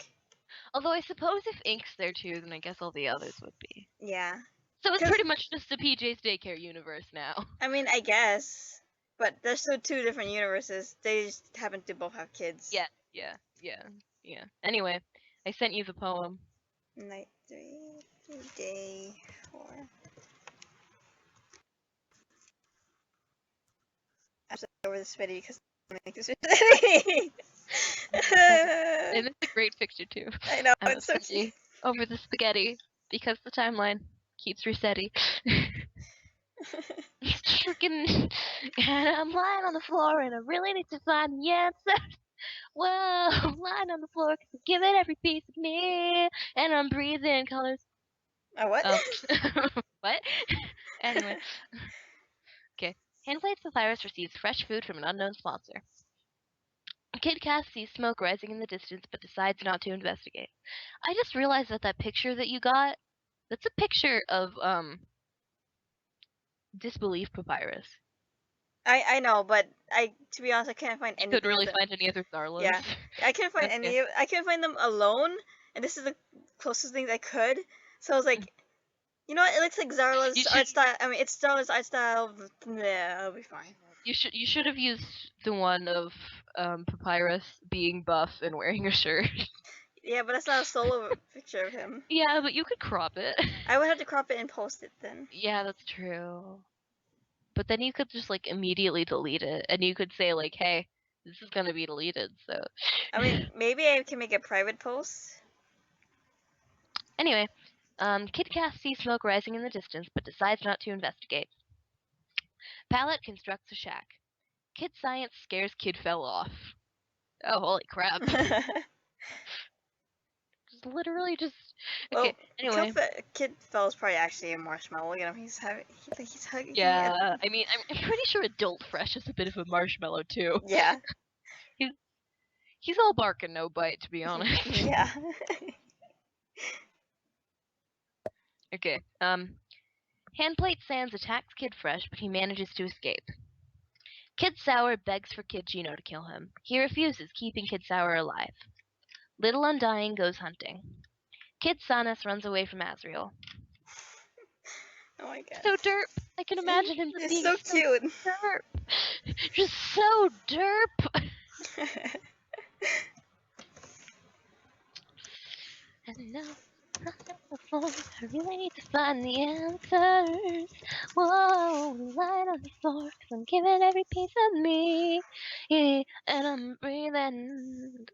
[SPEAKER 1] Although I suppose if Ink's there too, then I guess all the others would be.
[SPEAKER 2] Yeah,
[SPEAKER 1] So it's
[SPEAKER 2] cause
[SPEAKER 1] pretty much just the PJ's daycare universe now.
[SPEAKER 2] I mean I guess, but there's still two different universes. They just happen to both have kids.
[SPEAKER 1] Yeah. Anyway, I sent you the poem.
[SPEAKER 2] Night 3, day 4. I'm so over the spitty because I make this spitty.
[SPEAKER 1] And it's a great picture too.
[SPEAKER 2] I know,
[SPEAKER 1] I'm
[SPEAKER 2] it's so cute.
[SPEAKER 1] upsetty over the spaghetti because the timeline keeps resetting. Freaking, and I'm lying on the floor and I really need to find the answer. Whoa, I'm lying on the floor 'cause I give it every piece of me, and I'm breathing colors.
[SPEAKER 2] What?
[SPEAKER 1] Oh, what? Anyway, okay. Handplates Papyrus receives fresh food from an unknown sponsor. Kid Cass sees smoke rising in the distance but decides not to investigate. I just realized that picture that you got That's a picture of disbelief papyrus.
[SPEAKER 2] I know, but to be honest, I can't find
[SPEAKER 1] You couldn't
[SPEAKER 2] anything of
[SPEAKER 1] really
[SPEAKER 2] them.
[SPEAKER 1] find any other Zarlas.
[SPEAKER 2] Yeah, I can't find
[SPEAKER 1] Okay.
[SPEAKER 2] any. I can't find them alone, and this is the closest thing I could. So I was like, you know what? It looks like
[SPEAKER 1] You
[SPEAKER 2] Zarla's
[SPEAKER 1] should
[SPEAKER 2] art style. I mean, it's Zarla's art style. Yeah, I'll be fine.
[SPEAKER 1] you should have used the one of papyrus being buff and wearing a shirt.
[SPEAKER 2] Yeah, but that's not a solo picture of him.
[SPEAKER 1] Yeah, but you could crop it.
[SPEAKER 2] I would have to crop it and post it then.
[SPEAKER 1] Yeah, that's true. But then you could just like immediately delete it, and you could say like, "Hey, this is gonna be deleted." So
[SPEAKER 2] I mean, maybe I can make a private post.
[SPEAKER 1] anyway, Kid Cass sees smoke rising in the distance, but decides not to investigate. Pallet constructs a shack. Kid Science scares Kid Fell off. Oh, holy crap! Just literally just
[SPEAKER 2] Well,
[SPEAKER 1] okay. Anyway,
[SPEAKER 2] Kid Fell's probably actually a marshmallow. Look at him. He's hugging it.
[SPEAKER 1] yeah. I mean, I'm pretty sure Adult Fresh is a bit of a marshmallow too.
[SPEAKER 2] Yeah.
[SPEAKER 1] He's he's all bark and no bite, to be honest.
[SPEAKER 2] Yeah.
[SPEAKER 1] Okay. Handplate Sans attacks Kid Fresh, but he manages to escape. Kid Sour begs for Kid Gino to kill him. He refuses, keeping Kid Sour alive. Little Undying goes hunting. Kid Sanas runs away from Azriel.
[SPEAKER 2] Oh my god.
[SPEAKER 1] So derp. I can imagine him just
[SPEAKER 2] It's
[SPEAKER 1] being
[SPEAKER 2] so
[SPEAKER 1] so
[SPEAKER 2] cute.
[SPEAKER 1] derp. Just so derp. And now, I really need to find the answers. Whoa, lying on the floor, cause I'm giving every piece of me. Yeah, and I'm breathing.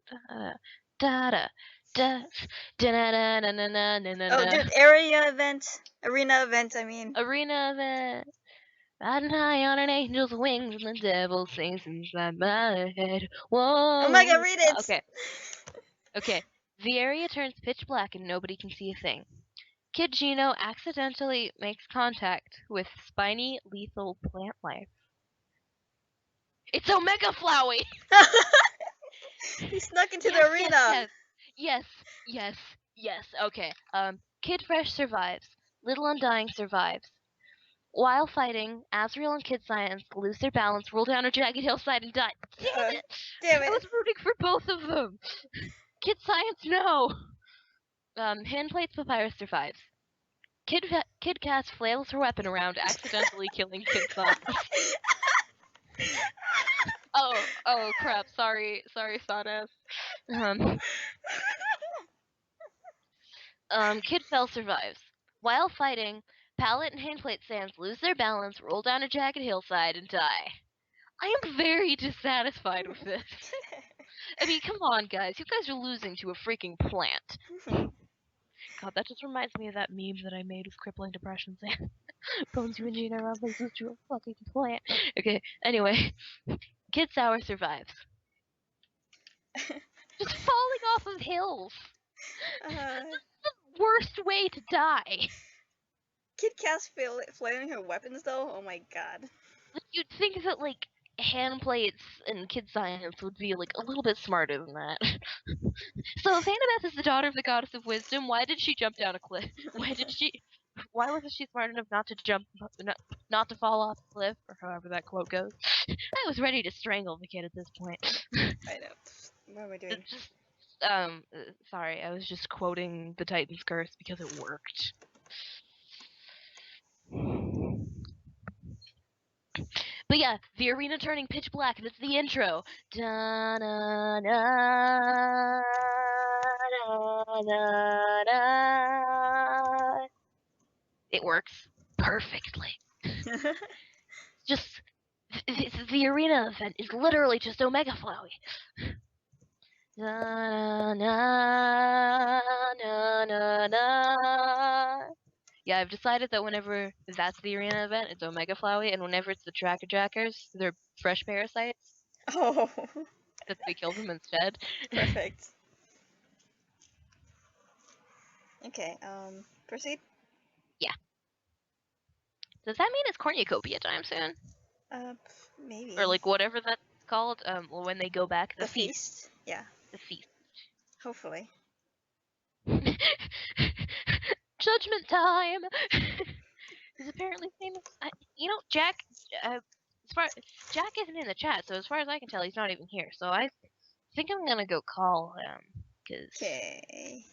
[SPEAKER 1] Da da da da da da da da da da
[SPEAKER 2] Oh,
[SPEAKER 1] da.
[SPEAKER 2] dude, arena event. I mean.
[SPEAKER 1] Arena event. Riding high on an angel's wings, and the devil sings inside my head.
[SPEAKER 2] Oh my god,
[SPEAKER 1] Whoa.
[SPEAKER 2] read it.
[SPEAKER 1] Okay, okay. The area turns pitch black and nobody can see a thing. Kid Gino accidentally makes contact with spiny, lethal plant life. It's Omega Flowey!
[SPEAKER 2] He snuck into the
[SPEAKER 1] Yes, yes,
[SPEAKER 2] arena.
[SPEAKER 1] yes. Yes, yes, yes. Okay. Kid Fresh survives. Little Undying survives. While fighting, Azrael and Kid Science lose their balance, roll down a jagged hillside, and die. Damn it!
[SPEAKER 2] Damn
[SPEAKER 1] I
[SPEAKER 2] it.
[SPEAKER 1] was rooting for both of them. Kid Science, no. Handplates Papyrus survives. Kid Cass flails her weapon around, accidentally killing Kid Science. Oh crap! Sorry, Sawdust. Um, Kid Fell survives. While fighting, Pallet and Handplate Sands lose their balance, roll down a jagged hillside, and die. I am very dissatisfied with this. I mean, come on, guys. You guys are losing to a freaking plant. God, that just reminds me of that meme that I made with crippling depression saying, Bones, you and Gina Rob lose to a fucking plant. Okay, anyway. Kid Sour survives. Just falling off of hills. The worst way to die.
[SPEAKER 2] Kid Cass flailing her weapons though. Oh my god.
[SPEAKER 1] Like, you'd think that like hand plates and Kid Science would be like a little bit smarter than that. So if Annabeth is the daughter of the goddess of wisdom, why did she jump down a cliff? Why wasn't she smart enough not to jump, not to fall off a cliff, or however that quote goes? I was ready to strangle the kid at this point.
[SPEAKER 2] I know. What am I doing?
[SPEAKER 1] It's just, sorry, I was just quoting the Titan's Curse because it worked. But yeah, the arena turning pitch black, and it's the intro. Da da da da da da. It works perfectly. Just the arena event is literally just Omega Flowey. Na na na na na. Yeah, I've decided that whenever that's the arena event, it's Omega Flowey, and whenever it's the Tracker Jackers, they're fresh parasites.
[SPEAKER 2] Oh.
[SPEAKER 1] That they kill them instead.
[SPEAKER 2] Perfect. Okay. Proceed.
[SPEAKER 1] Yeah. Does that mean it's cornucopia time soon?
[SPEAKER 2] Maybe.
[SPEAKER 1] Or like whatever that's called? When they go back,
[SPEAKER 2] the feast. Yeah.
[SPEAKER 1] The feast.
[SPEAKER 2] Hopefully.
[SPEAKER 1] Judgment time. He's apparently famous. Jack. As far Jack isn't in the chat, so as far as I can tell, he's not even here. So I think I'm gonna go call him,
[SPEAKER 2] Okay.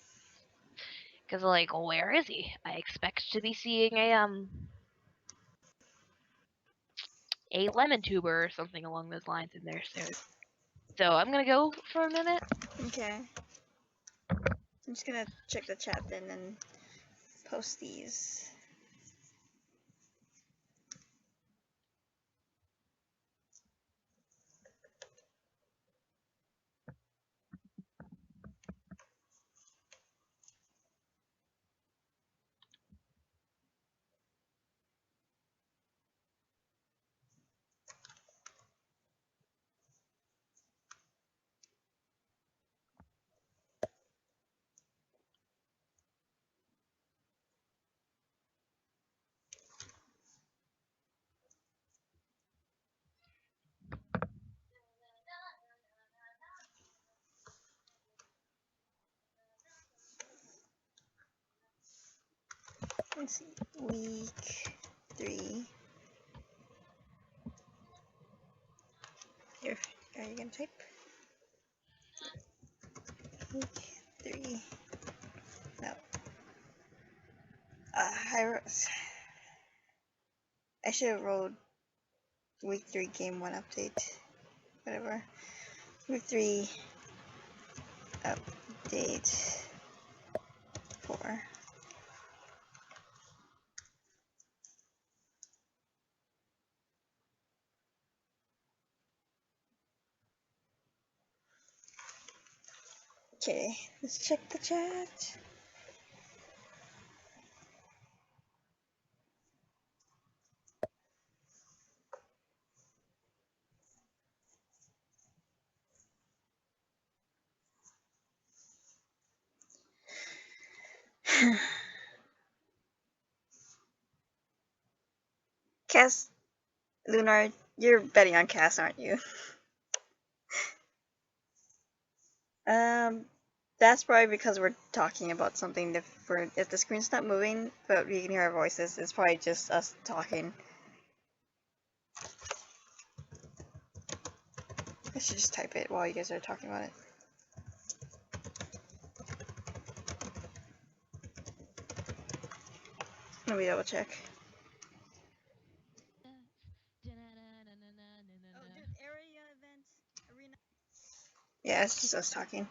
[SPEAKER 1] like, where is he? I expect to be seeing a lemon tuber or something along those lines in there soon. So I'm gonna go for a minute.
[SPEAKER 2] Okay. I'm just gonna check the chat then and post these. Let's see. Week 3. Here. Are you gonna type? Week 3. No. I should have wrote week 3 game 1 update. Whatever. Week 3 update 4. Okay, let's check the chat. Cass, Lunar, you're betting on Cass, aren't you? That's probably because we're talking about something different. If the screen's not moving, but we can hear our voices, it's probably just us talking. I should just type it while you guys are talking about it. Let me double check. Yeah, it's just us talking.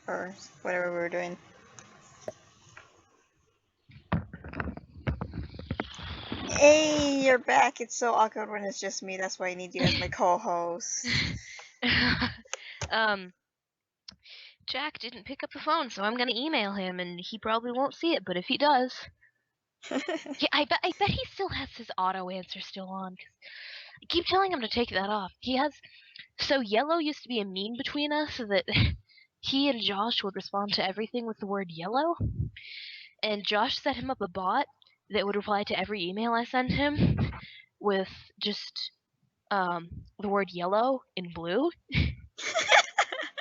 [SPEAKER 2] Or whatever we were doing. Hey, you're back. It's so awkward when it's just me. That's why I need you as my co-host.
[SPEAKER 1] Jack didn't pick up the phone, so I'm gonna email him, and he probably won't see it. But if he does, yeah, I bet he still has his auto answer still on. 'Cause I keep telling him to take that off. He has. So yellow used to be a meme between us, so that he and Josh would respond to everything with the word yellow. And Josh set him up a bot that would reply to every email I sent him with just the word yellow in blue,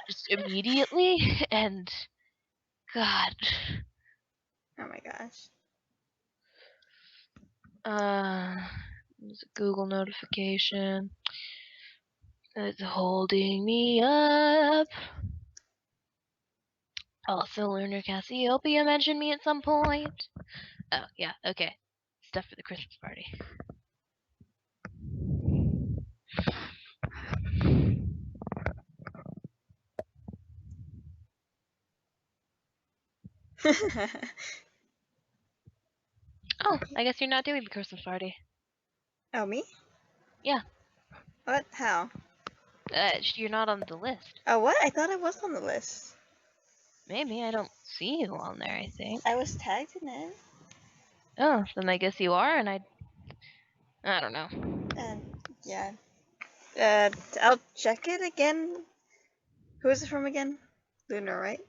[SPEAKER 1] just immediately. And God,
[SPEAKER 2] Oh my gosh.
[SPEAKER 1] there's a Google notification. It's holding me up. Also, Lunar Cassiopeia mentioned me at some point. Oh, yeah, okay. Stuff for the Christmas party. Oh, I guess you're not doing the Christmas party.
[SPEAKER 2] Oh, me?
[SPEAKER 1] Yeah.
[SPEAKER 2] What? How?
[SPEAKER 1] You're not on the list.
[SPEAKER 2] Oh, what? I thought I was on the list.
[SPEAKER 1] Maybe I don't see you on there, I think.
[SPEAKER 2] I was tagged in it.
[SPEAKER 1] Oh, then I guess you are, and I don't know.
[SPEAKER 2] And yeah. I'll check it again. Who is it from again? Lunar, right?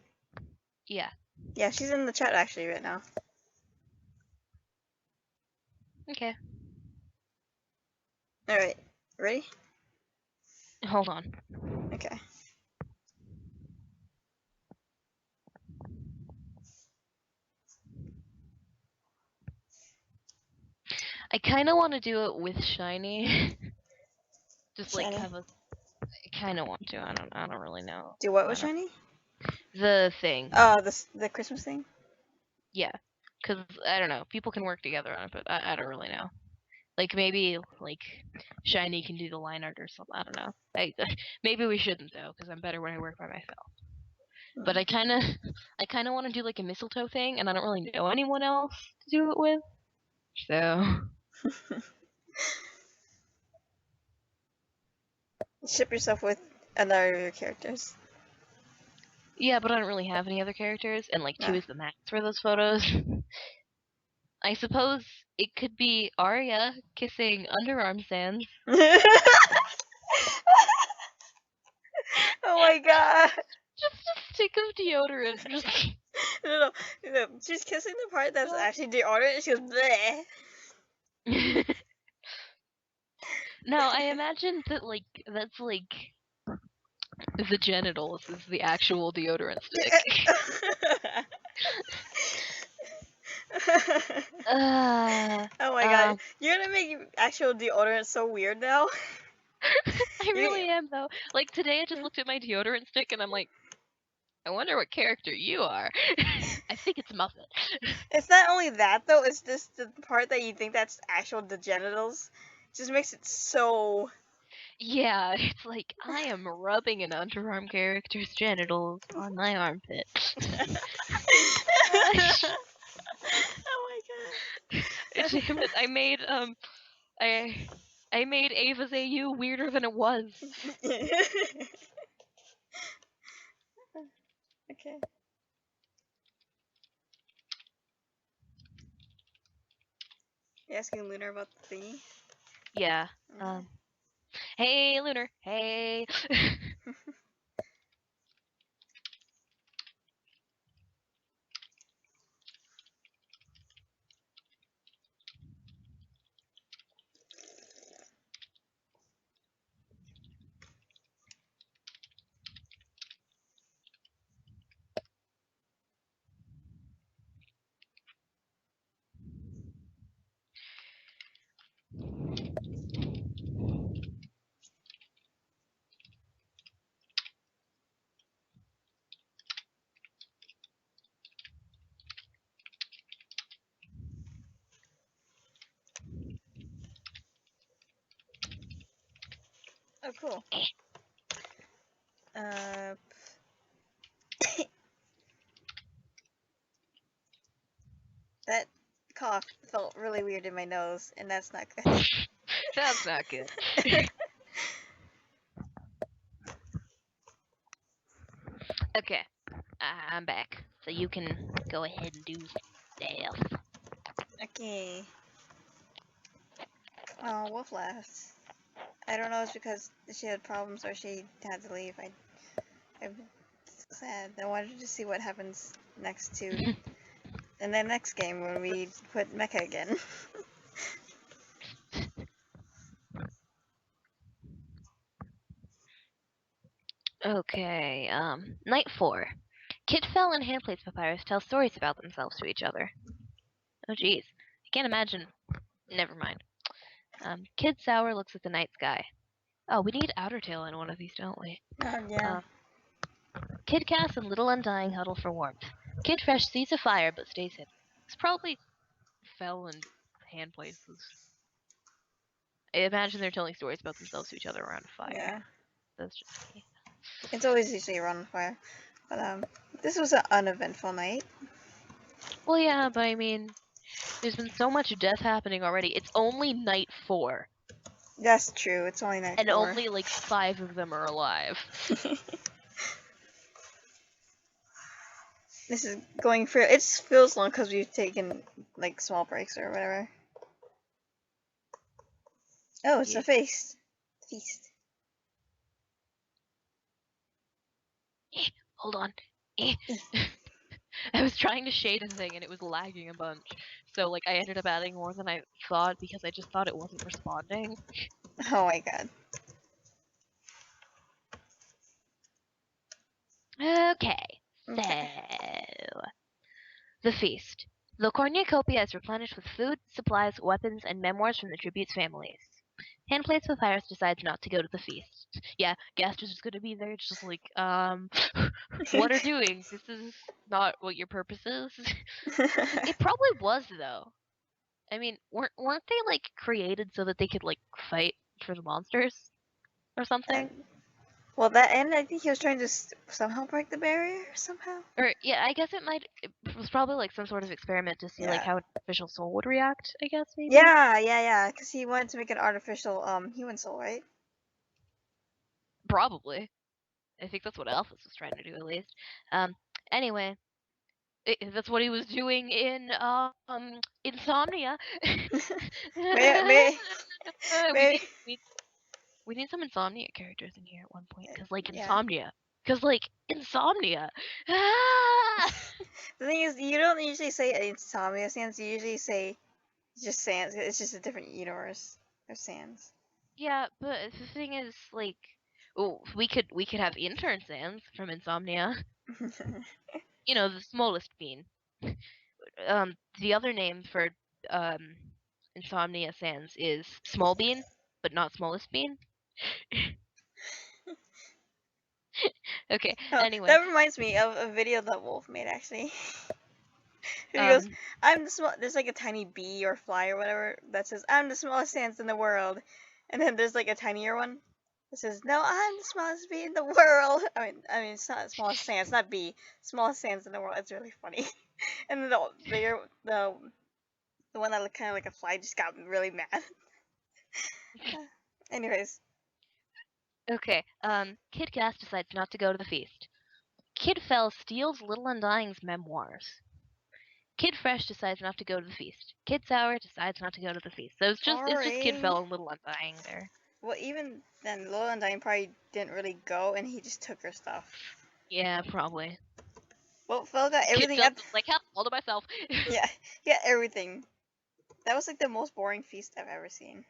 [SPEAKER 1] Yeah.
[SPEAKER 2] Yeah, she's in the chat actually right now.
[SPEAKER 1] Okay.
[SPEAKER 2] Alright. Ready?
[SPEAKER 1] Hold on.
[SPEAKER 2] Okay.
[SPEAKER 1] I kind of want to do it with shiny. Just like
[SPEAKER 2] Shiny.
[SPEAKER 1] have a. I kind of want to. I don't really know.
[SPEAKER 2] Do what
[SPEAKER 1] I
[SPEAKER 2] with
[SPEAKER 1] don't.
[SPEAKER 2] shiny?
[SPEAKER 1] The thing.
[SPEAKER 2] The Christmas thing.
[SPEAKER 1] Yeah. Cause I don't know. People can work together on it, but I don't really know. Like maybe like shiny can do the line art or something. I don't know. Maybe we shouldn't though, because I'm better when I work by myself. But I kind of want to do like a mistletoe thing, and I don't really know anyone else to do it with. So
[SPEAKER 2] Ship yourself with another of your characters.
[SPEAKER 1] yeah, but I don't really have any other characters, and like two
[SPEAKER 2] Ah.
[SPEAKER 1] is the max for those photos. I suppose it could be Arya kissing underarm sands.
[SPEAKER 2] Oh my god.
[SPEAKER 1] Just a stick of deodorant. Just
[SPEAKER 2] No, no, no. She's kissing the part that's actually deodorant, and she goes bleh.
[SPEAKER 1] no, I imagine that like that's like the genitals is the actual deodorant stick. uh,
[SPEAKER 2] Oh my god,
[SPEAKER 1] um,
[SPEAKER 2] you're gonna make actual deodorant so weird now.
[SPEAKER 1] I
[SPEAKER 2] You,
[SPEAKER 1] really am though. Like today, I just looked at my deodorant stick and I'm like, I wonder what character you are. I think it's Muffet.
[SPEAKER 2] it's not only that though; it's just the part that you think that's actual the genitals. Just makes it so.
[SPEAKER 1] Yeah, it's like I am rubbing an underarm character's genitals on my armpit. Gosh,
[SPEAKER 2] Oh my
[SPEAKER 1] damn it! I I made Ava's AU weirder than it was.
[SPEAKER 2] god. Okay. You asking Lunar about the thingy?
[SPEAKER 1] Yeah.
[SPEAKER 2] Okay.
[SPEAKER 1] Hey Lunar. Hey.
[SPEAKER 2] Oh, cool. Uh, that cough felt really weird in my nose, and that's not good.
[SPEAKER 1] That's not good. Okay, I'm back. So you can go ahead and do stuff.
[SPEAKER 2] Okay. Oh, Wolf left. I don't know if it's because she had problems or she had to leave. I'm sad. I wanted to see what happens next to in the next game when we put Mecha again.
[SPEAKER 1] Okay, night 4. Kid Fell and Handplates Papyrus tell stories about themselves to each other. Oh geez. I can't imagine. Never mind. Kid Sour looks at the night sky. Oh, we need Outertail in one of these, don't we?
[SPEAKER 2] Yeah.
[SPEAKER 1] Uh, Kid Cass and Little Undying huddle for warmth. Kid Fresh sees a fire but stays hidden. It's probably Fell and Handplaces. I imagine they're telling stories about themselves to each other around a fire.
[SPEAKER 2] Yeah.
[SPEAKER 1] That's just me.
[SPEAKER 2] It's always usually around fire. But this was an uneventful night.
[SPEAKER 1] Well, yeah, but I mean, there's been so much death happening already. It's only night 4,
[SPEAKER 2] That's true. It's only night
[SPEAKER 1] and
[SPEAKER 2] 4.
[SPEAKER 1] only like 5 of them are alive.
[SPEAKER 2] This is going for it feels long because we've taken like small breaks or whatever. Oh, it's
[SPEAKER 1] Yeah.
[SPEAKER 2] a feast. Feast.
[SPEAKER 1] Hold on. I was trying to shade a thing and it was lagging a bunch. So like I ended up adding more than I thought because I just thought it wasn't responding.
[SPEAKER 2] Oh my god.
[SPEAKER 1] Okay. So
[SPEAKER 2] Okay.
[SPEAKER 1] the feast. The cornucopia is replenished with food, supplies, weapons, and memoirs from the tribute's families. Handplates Papyrus decides not to go to the feast. Yeah, Gaster's just gonna be there, just like, what are doing? This is not what your purpose is. It probably was though. I mean, weren't they like created so that they could like fight for the monsters or
[SPEAKER 2] Uh,
[SPEAKER 1] something?
[SPEAKER 2] well, that and I think he was trying to somehow break the barrier somehow.
[SPEAKER 1] Or yeah, I guess it was probably like some sort of experiment to see like
[SPEAKER 2] Yeah.
[SPEAKER 1] how an artificial soul would react. I guess maybe.
[SPEAKER 2] Yeah. Because he wanted to make an artificial human soul, right?
[SPEAKER 1] Probably. I think that's what Alphys was trying to do at least. Um. Anyway, that's what he was doing in Insomnia.
[SPEAKER 2] may may
[SPEAKER 1] we
[SPEAKER 2] may
[SPEAKER 1] need we need some Insomnia characters in here at one point, cause like
[SPEAKER 2] yeah.
[SPEAKER 1] Insomnia, cause like Insomnia. Ah!
[SPEAKER 2] The thing is, you don't usually say insomnia sans. You usually say just sans. It's just a different universe of sans.
[SPEAKER 1] Yeah, but the thing is, like, oh, we could have intern Sans from Insomnia. You know, the smallest bean. The other name for um Insomnia Sans is small bean, but not smallest bean. Okay.
[SPEAKER 2] Oh,
[SPEAKER 1] Anyway,
[SPEAKER 2] that reminds me of a video that Wolf made actually. He goes,
[SPEAKER 1] um,
[SPEAKER 2] "I'm the small." There's like a tiny bee or fly or whatever that says, "I'm the smallest sans in the world," and then there's like a tinier one that says, "No, I'm the smallest bee in the world." I mean, it's not the smallest sans, not bee, smallest sans in the world. It's really funny. And then the one that looked kind of like a fly just got really mad. Anyways,
[SPEAKER 1] okay. Kid Gas decides not to go to the feast. Kid Fell steals Little Undying's memoirs. Kid Fresh decides not to go to the feast. Kid Sour decides not to go to the feast. So it's just Kid
[SPEAKER 2] boring.
[SPEAKER 1] Fell and Little Undying there.
[SPEAKER 2] Well, even then, Lil and Diane probably didn't really go, and he just took her stuff.
[SPEAKER 1] Yeah, probably.
[SPEAKER 2] Well, Phil got
[SPEAKER 1] Kid
[SPEAKER 2] everything
[SPEAKER 1] Phil
[SPEAKER 2] at.
[SPEAKER 1] was like, "Help, all to myself."
[SPEAKER 2] Yeah, he got everything. That was like the most boring feast I've ever seen.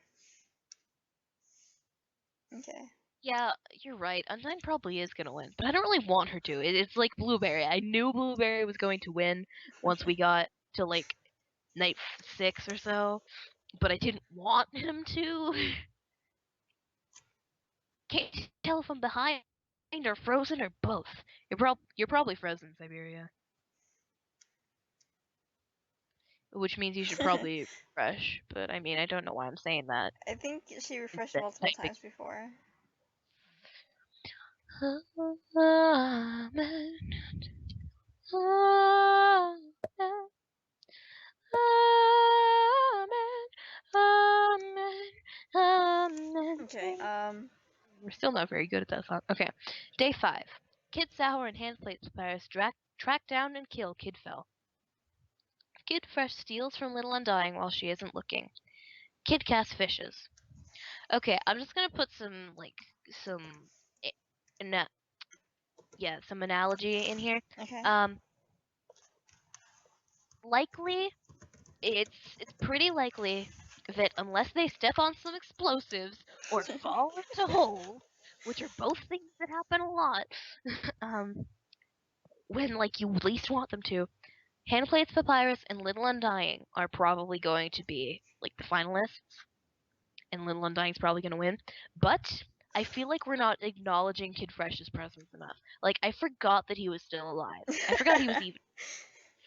[SPEAKER 2] Okay.
[SPEAKER 1] Yeah, you're right. Undyne probably is gonna win, but I don't really want her to. It's like Blueberry. I knew Blueberry was going to win once we got to like night 6 or so, but I didn't want him to. Can't tell if I'm behind or frozen or both. You're probably frozen, Siberia, which means you should probably refresh. But I mean, I don't know why I'm saying that.
[SPEAKER 2] I think she refreshed
[SPEAKER 1] Instead of
[SPEAKER 2] multiple
[SPEAKER 1] typing.
[SPEAKER 2] times before.
[SPEAKER 1] Amen. Amen. Amen. Amen. Amen.
[SPEAKER 2] Okay.
[SPEAKER 1] We're still not very good at that song. Okay. Day 5. Kid Sour and Handplate Papyrus track down and kill Kid Fell. Kid Fresh steals from Little Undying while she isn't looking. Kid Cass fishes. Okay, I'm just gonna put some eh, na- some analogy in here.
[SPEAKER 2] Okay.
[SPEAKER 1] Um, likely it's pretty likely that unless they step on some explosives or fall into holes, which are both things that happen a lot, um, when like you least want them to, Handplates Papyrus and Little Undying are probably going to be like the finalists, and Little Undying's probably going to win. But I feel like we're not acknowledging Kid Fresh's presence enough. Like I forgot that he was still alive. I forgot he was even,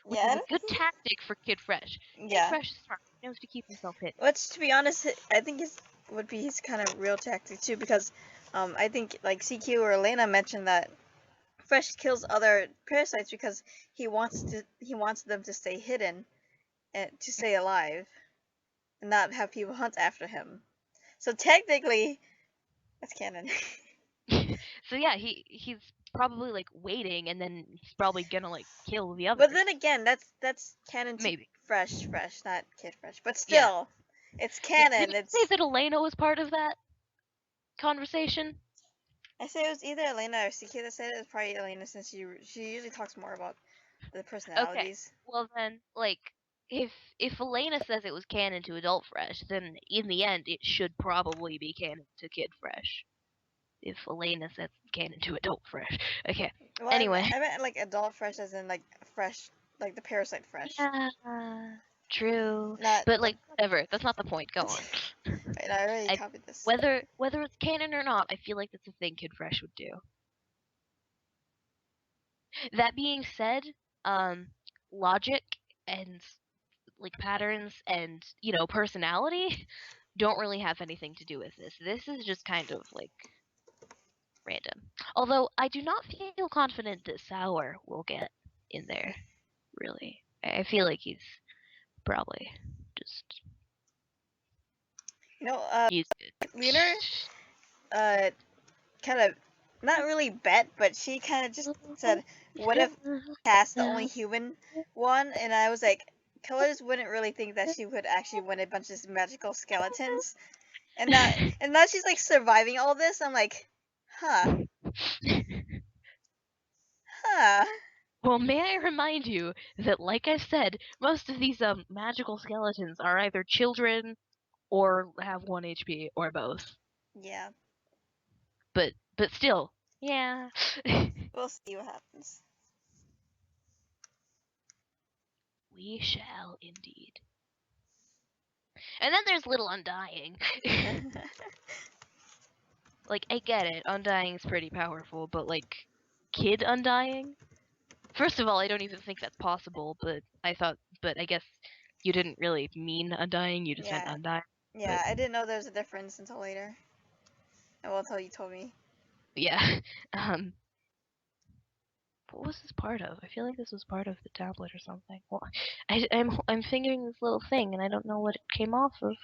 [SPEAKER 1] which
[SPEAKER 2] Yeah.
[SPEAKER 1] is a good tactic for Kid Fresh. Kid
[SPEAKER 2] Yeah.
[SPEAKER 1] Fresh is smart. He knows to keep himself hidden.
[SPEAKER 2] Which, to be honest, I think it would be his kind of real tactic too, because I think like CQ or Elena mentioned that Fresh kills other parasites because he wants them to stay hidden and to stay alive and not have people hunt after him. So technically, that's canon.
[SPEAKER 1] So yeah, he's probably like waiting, and then he's probably gonna like kill the
[SPEAKER 2] But
[SPEAKER 1] others.
[SPEAKER 2] then again, that's canon to
[SPEAKER 1] Maybe.
[SPEAKER 2] fresh, not Kid Fresh. But
[SPEAKER 1] Yeah.
[SPEAKER 2] still, it's
[SPEAKER 1] Did
[SPEAKER 2] canon.
[SPEAKER 1] you say
[SPEAKER 2] It's
[SPEAKER 1] that Elena was part of that conversation?
[SPEAKER 2] I say it was either Elena or CK that said it. It was probably Elena since she usually talks more about the
[SPEAKER 1] Okay.
[SPEAKER 2] personalities.
[SPEAKER 1] Well then, like, if Elena says it was canon to Adult Fresh, then in the end it should probably be canon to Kid Fresh. If Elena says it's canon to Adult Fresh. Okay.
[SPEAKER 2] Well,
[SPEAKER 1] Anyway.
[SPEAKER 2] I meant like adult fresh as in like fresh. like the parasite fresh.
[SPEAKER 1] Yeah, true.
[SPEAKER 2] Not
[SPEAKER 1] But
[SPEAKER 2] the.
[SPEAKER 1] like, whatever. That's not the point. Go on.
[SPEAKER 2] Wait, I already
[SPEAKER 1] I
[SPEAKER 2] copied this.
[SPEAKER 1] whether it's canon or not, I feel like that's a thing Kid Fresh would do. That being said, um, logic and like patterns and personality don't really have anything to do with this. This is just kind of like random. Although I do not feel confident that Sour will get in there. Really, I feel like he's probably just
[SPEAKER 2] You know,
[SPEAKER 1] he's
[SPEAKER 2] Lunar, uh, kind of not really bet, but she kind of just said, "What if Cass the only human one?" And I was like, Killers wouldn't really think that she would actually win a bunch of magical skeletons. And now she's like surviving all this. I'm like, huh,
[SPEAKER 1] good.
[SPEAKER 2] huh.
[SPEAKER 1] Well, may I remind you that, like I've said, most of these magical skeletons are either children or have 1 HP or both.
[SPEAKER 2] Yeah,
[SPEAKER 1] But still, yeah.
[SPEAKER 2] we'll see what happens.
[SPEAKER 1] We shall indeed. And then there's Little Undying. Like, I get it, Undying's pretty powerful, but like, Kid Undying? First of all, I don't even think that's possible, but I guess you didn't really mean Undying, you just meant
[SPEAKER 2] Yeah,
[SPEAKER 1] Undying. But
[SPEAKER 2] yeah. I didn't know there was a difference until later. Well, until you told me.
[SPEAKER 1] yeah. Um, what was this part of? I feel like this was part of the tablet or something. Well, I'm fingering this little thing and I don't know what it came off of,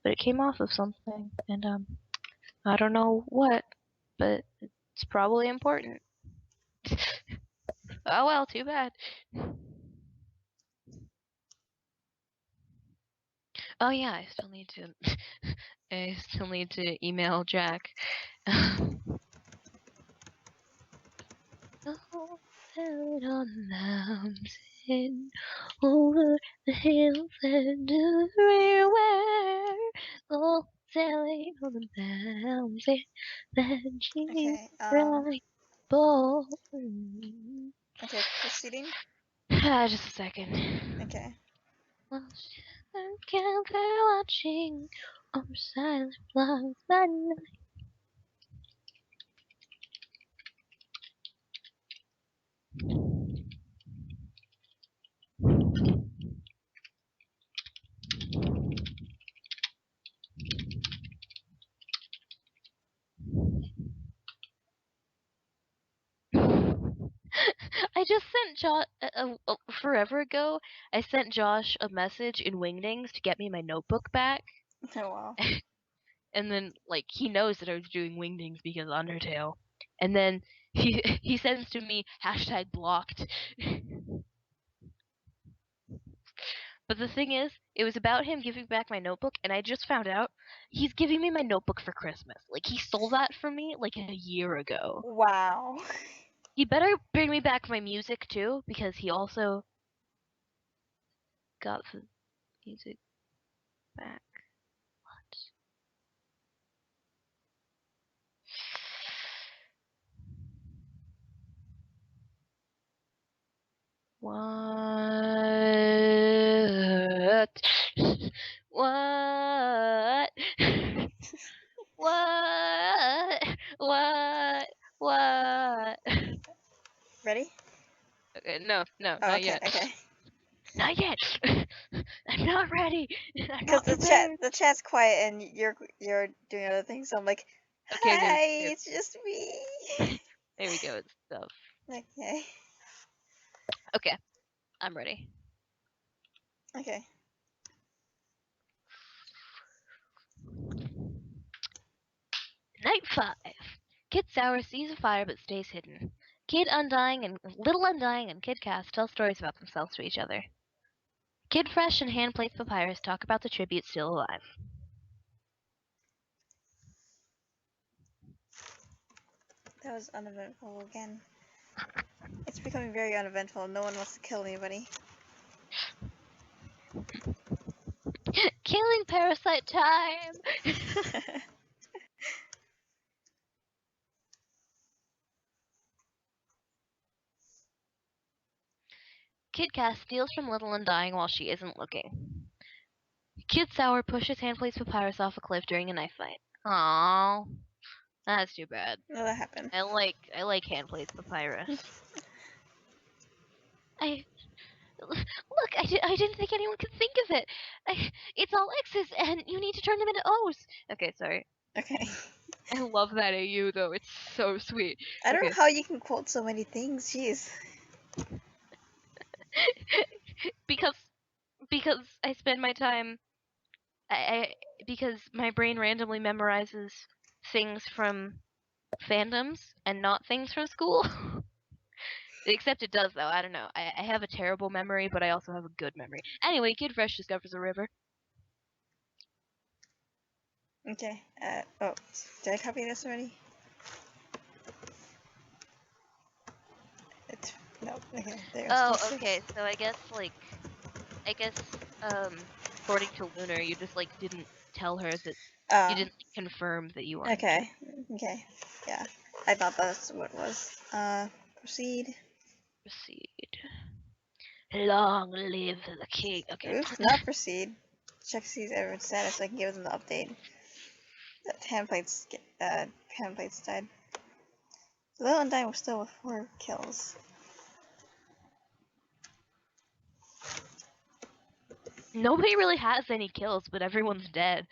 [SPEAKER 1] but it came off of something, and I don't know what, but it's probably important. Oh well, too bad. Oh yeah, I still need to. I still need to email Jack. Oh, down on the mountain, over the hills and everywhere. Oh, sailing on the mountain that you
[SPEAKER 2] Okay.
[SPEAKER 1] right born.
[SPEAKER 2] Okay. Proceeding.
[SPEAKER 1] Just a second.
[SPEAKER 2] Okay.
[SPEAKER 1] Lost and campfire watching over silent flowers by night. I just sent Josh forever ago. I sent Josh a message in Wingdings to get me my notebook back,
[SPEAKER 2] Oh wow.
[SPEAKER 1] and then like he knows that I was doing Wingdings because of Undertale, and then he sends to me #blocked. But the thing is, it was about him giving back my notebook, and I just found out he's giving me my notebook for Christmas. Like he stole that from me like a year ago.
[SPEAKER 2] Wow.
[SPEAKER 1] He better bring me back my music too, because he also got the music back. What? What? What? What? What?
[SPEAKER 2] Ready?
[SPEAKER 1] Okay, no, no,
[SPEAKER 2] Oh,
[SPEAKER 1] not
[SPEAKER 2] okay.
[SPEAKER 1] yet.
[SPEAKER 2] Okay.
[SPEAKER 1] Not yet. I'm not ready. I'm
[SPEAKER 2] Because
[SPEAKER 1] not prepared.
[SPEAKER 2] the chat's quiet and you're doing other things, so I'm like,
[SPEAKER 1] Okay,
[SPEAKER 2] hi, it's just me.
[SPEAKER 1] there we go. It's stuff.
[SPEAKER 2] Okay.
[SPEAKER 1] Okay, I'm ready.
[SPEAKER 2] Okay.
[SPEAKER 1] Night 5. Kid Sour sees a fire but stays hidden. Kid Undying and Little Undying and Kid Cass tell stories about themselves to each other. Kid Fresh and Handplate Papyrus talk about the tribute still alive.
[SPEAKER 2] That was uneventful again. It's becoming very uneventful. No one wants to kill anybody.
[SPEAKER 1] Killing parasite time! Kid Cass steals from Little Undying while she isn't looking. Kid Sour pushes Handplate's Papyrus off a cliff during a knife fight. Aww. That's too bad.
[SPEAKER 2] No, that happened.
[SPEAKER 1] I like Handplate's Papyrus. I look. I didn't think anyone could think of it. It's all X's, and you need to turn them into O's. Okay, sorry.
[SPEAKER 2] Okay.
[SPEAKER 1] I love that AU though. It's so sweet.
[SPEAKER 2] I don't know
[SPEAKER 1] Okay.
[SPEAKER 2] how you can quote so many things. Jeez.
[SPEAKER 1] because I spend my time I because my brain randomly memorizes things from fandoms and not things from school. Except it does though. I don't know. I have a terrible memory, but I also have a good memory. Anyway, Kid Fresh discovers a river.
[SPEAKER 2] Okay. Oh, did I copy this already? It's no. Okay, there goes
[SPEAKER 1] Oh,
[SPEAKER 2] plus
[SPEAKER 1] okay.
[SPEAKER 2] 6.
[SPEAKER 1] So I guess according to Lunar, you just didn't tell her that you
[SPEAKER 2] Oh,
[SPEAKER 1] didn't confirm that you wanted to.
[SPEAKER 2] okay. Okay. Yeah. I thought that's what it was. Proceed.
[SPEAKER 1] Proceed. Long live the king. Okay.
[SPEAKER 2] Oops, not proceed. Check to see if everyone's status so I can give them the update. The hand plates died. The little Undyne was still with 4 kills.
[SPEAKER 1] Nobody really has any kills, but everyone's dead.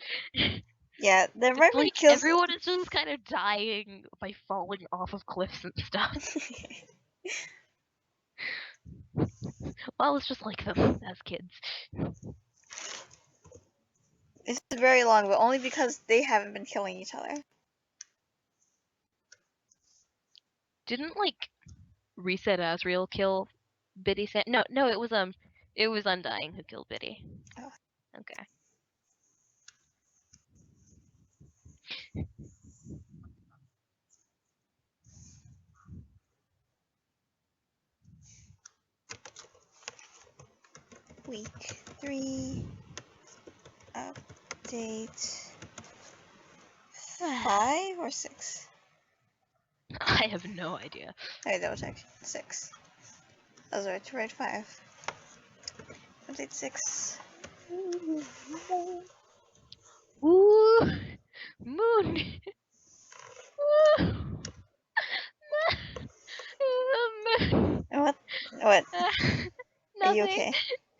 [SPEAKER 2] Yeah, there might be kills.
[SPEAKER 1] Everyone is just kind of dying by falling off of cliffs and stuff. Well, it's just like them as kids.
[SPEAKER 2] This is very long, but only because they haven't been killing each other.
[SPEAKER 1] Didn't Reset Asriel kill Biddy? No, it was Undying who killed Biddy.
[SPEAKER 2] Oh.
[SPEAKER 1] Okay.
[SPEAKER 2] Week 3 update 5 or 6?
[SPEAKER 1] I have no idea.
[SPEAKER 2] Okay, double check. 6. I was right to write 5. Update 6.
[SPEAKER 1] Woo! Moon! Woo!
[SPEAKER 2] What? What? Are you
[SPEAKER 1] Nothing.
[SPEAKER 2] okay?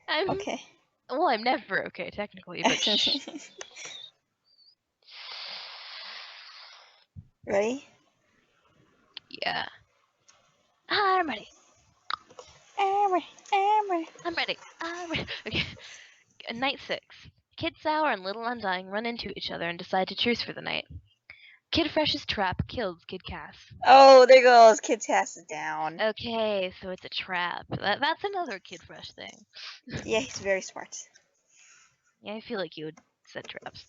[SPEAKER 1] I'm
[SPEAKER 2] Okay.
[SPEAKER 1] well. I'm never okay technically, but shh.
[SPEAKER 2] Ready?
[SPEAKER 1] Yeah. I'm ready.
[SPEAKER 2] I'm ready. I'm ready.
[SPEAKER 1] I'm ready. I'm ready. Okay. Night 6. Kid Sour and Little Undying run into each other and decide to truce for the night. Kid Fresh's trap kills Kid Cass.
[SPEAKER 2] Oh, there goes. Kid Cass is down.
[SPEAKER 1] Okay, so it's a trap. That's another Kid Fresh thing.
[SPEAKER 2] Yeah, he's very smart.
[SPEAKER 1] Yeah, I feel like you would set traps.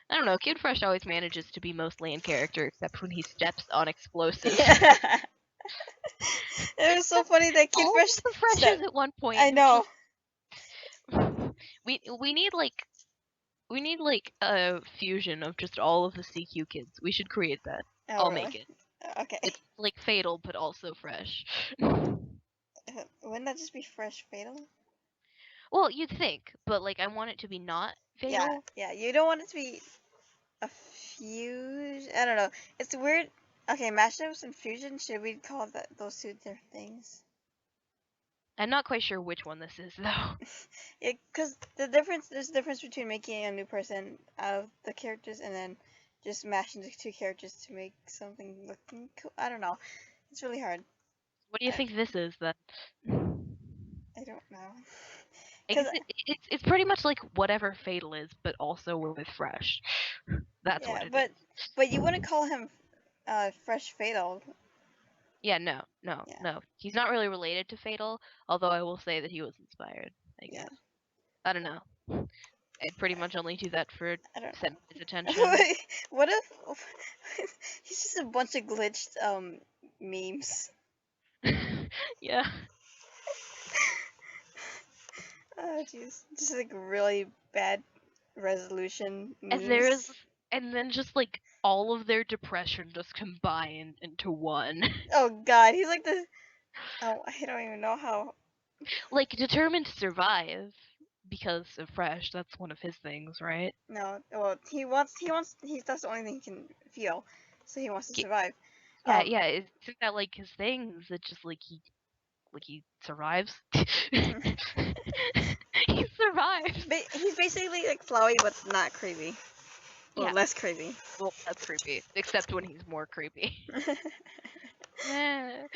[SPEAKER 1] I don't know. Kid Fresh always manages to be mostly in character, except when he steps on explosives.
[SPEAKER 2] It was so funny that Kid
[SPEAKER 1] All
[SPEAKER 2] Fresh
[SPEAKER 1] of the Freshes
[SPEAKER 2] stepped.
[SPEAKER 1] at one point.
[SPEAKER 2] I know.
[SPEAKER 1] We need a fusion of just all of the CQ kids. We should create that.
[SPEAKER 2] Oh,
[SPEAKER 1] I'll
[SPEAKER 2] really?
[SPEAKER 1] make it.
[SPEAKER 2] Okay.
[SPEAKER 1] It's Fatal, but also fresh.
[SPEAKER 2] Wouldn't that just be Fresh Fatal?
[SPEAKER 1] Well, you'd think, but I want it to be not Fatal.
[SPEAKER 2] Yeah. You don't want it to be a fusion. I don't know. It's weird. Okay, mashups and fusion. Should we call those two different things?
[SPEAKER 1] I'm not quite sure which one this is though.
[SPEAKER 2] Yeah, because there's a difference between making a new person out of the characters and then just mashing the two characters to make something looking cool. I don't know. It's really hard.
[SPEAKER 1] What do you think this is then?
[SPEAKER 2] I don't know.
[SPEAKER 1] I guess it's pretty much like whatever Fatal is, but also with fresh. That's what
[SPEAKER 2] Yeah,
[SPEAKER 1] it
[SPEAKER 2] but
[SPEAKER 1] is.
[SPEAKER 2] you wouldn't call him Fresh Fatal.
[SPEAKER 1] Yeah, no. He's not really related to Fatal, although I will say that he was inspired, I guess.
[SPEAKER 2] Yeah.
[SPEAKER 1] I don't know. I'd pretty much only do that for
[SPEAKER 2] I don't
[SPEAKER 1] Senpai's attention.
[SPEAKER 2] know. What if he's just a bunch of glitched memes?
[SPEAKER 1] Yeah.
[SPEAKER 2] Oh jeez, just really bad resolution
[SPEAKER 1] And
[SPEAKER 2] memes.
[SPEAKER 1] then just all of their depression just combined into one.
[SPEAKER 2] Oh god, he's like the Oh, I don't even know how.
[SPEAKER 1] Like, determined to survive because of fresh. That's one of his things, right?
[SPEAKER 2] No, well, that's the only thing he can feel, so he wants to
[SPEAKER 1] Y-
[SPEAKER 2] survive.
[SPEAKER 1] Yeah,
[SPEAKER 2] Um,
[SPEAKER 1] yeah. Isn't that like his thing? Is it just like he survives? He survives.
[SPEAKER 2] he's basically like Flowey, but not creepy. Well,
[SPEAKER 1] Yeah.
[SPEAKER 2] less creepy.
[SPEAKER 1] Well, that's creepy. Except when he's more creepy. Eh.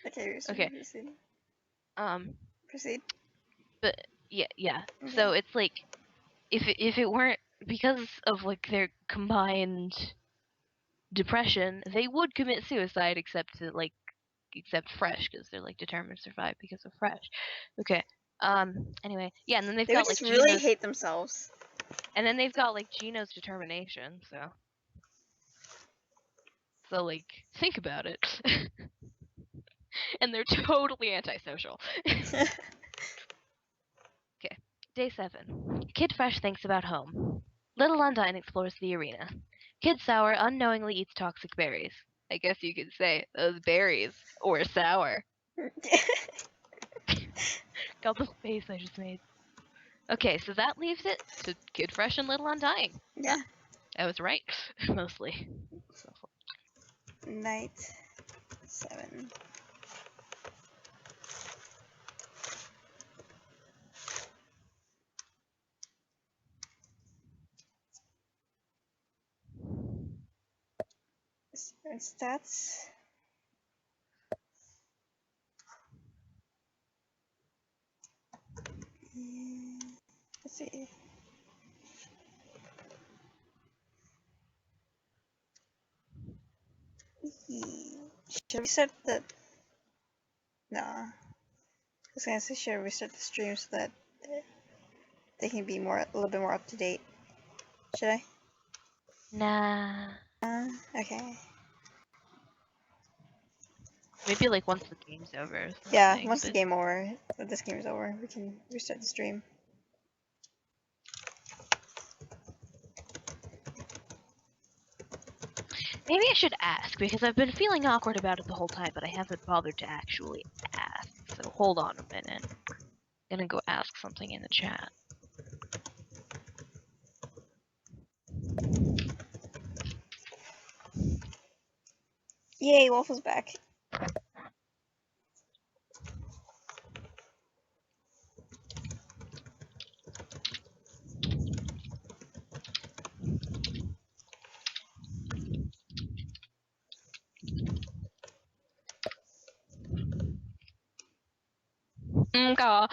[SPEAKER 2] Okay,
[SPEAKER 1] Okay.
[SPEAKER 2] proceed.
[SPEAKER 1] Um.
[SPEAKER 2] Proceed.
[SPEAKER 1] But yeah, yeah.
[SPEAKER 2] Okay.
[SPEAKER 1] So it's like if it weren't because of like their combined depression, they would commit suicide except fresh because they're like determined to survive because of fresh. Okay. Anyway, yeah, and then they've
[SPEAKER 2] They would
[SPEAKER 1] got like
[SPEAKER 2] just really
[SPEAKER 1] Gino's
[SPEAKER 2] hate themselves.
[SPEAKER 1] and then they've got like Gino's determination, so like think about it. And they're totally antisocial. Okay. Day 7. Kid Fresh thinks about home. Little Undine explores the arena. Kid Sour unknowingly eats toxic berries. I guess you could say those berries were sour. Got the face I just made. Okay, so that leaves it to Kid Fresh and Little Undying.
[SPEAKER 2] Yeah.
[SPEAKER 1] I was right, mostly.
[SPEAKER 2] Night 7. Stats. Let's see. Should we start the? No. I was gonna say should we start the stream so that they can be a little bit more up to date. Should I?
[SPEAKER 1] Nah.
[SPEAKER 2] Okay.
[SPEAKER 1] Maybe like once the game's over or
[SPEAKER 2] Yeah,
[SPEAKER 1] something.
[SPEAKER 2] once the
[SPEAKER 1] But
[SPEAKER 2] game over, this game is over, we can restart the stream.
[SPEAKER 1] maybe I should ask because I've been feeling awkward about it the whole time, but I haven't bothered to actually ask. So hold on a minute. I'm gonna go ask something in the chat.
[SPEAKER 2] Yay, Wolf is back.
[SPEAKER 1] Okay.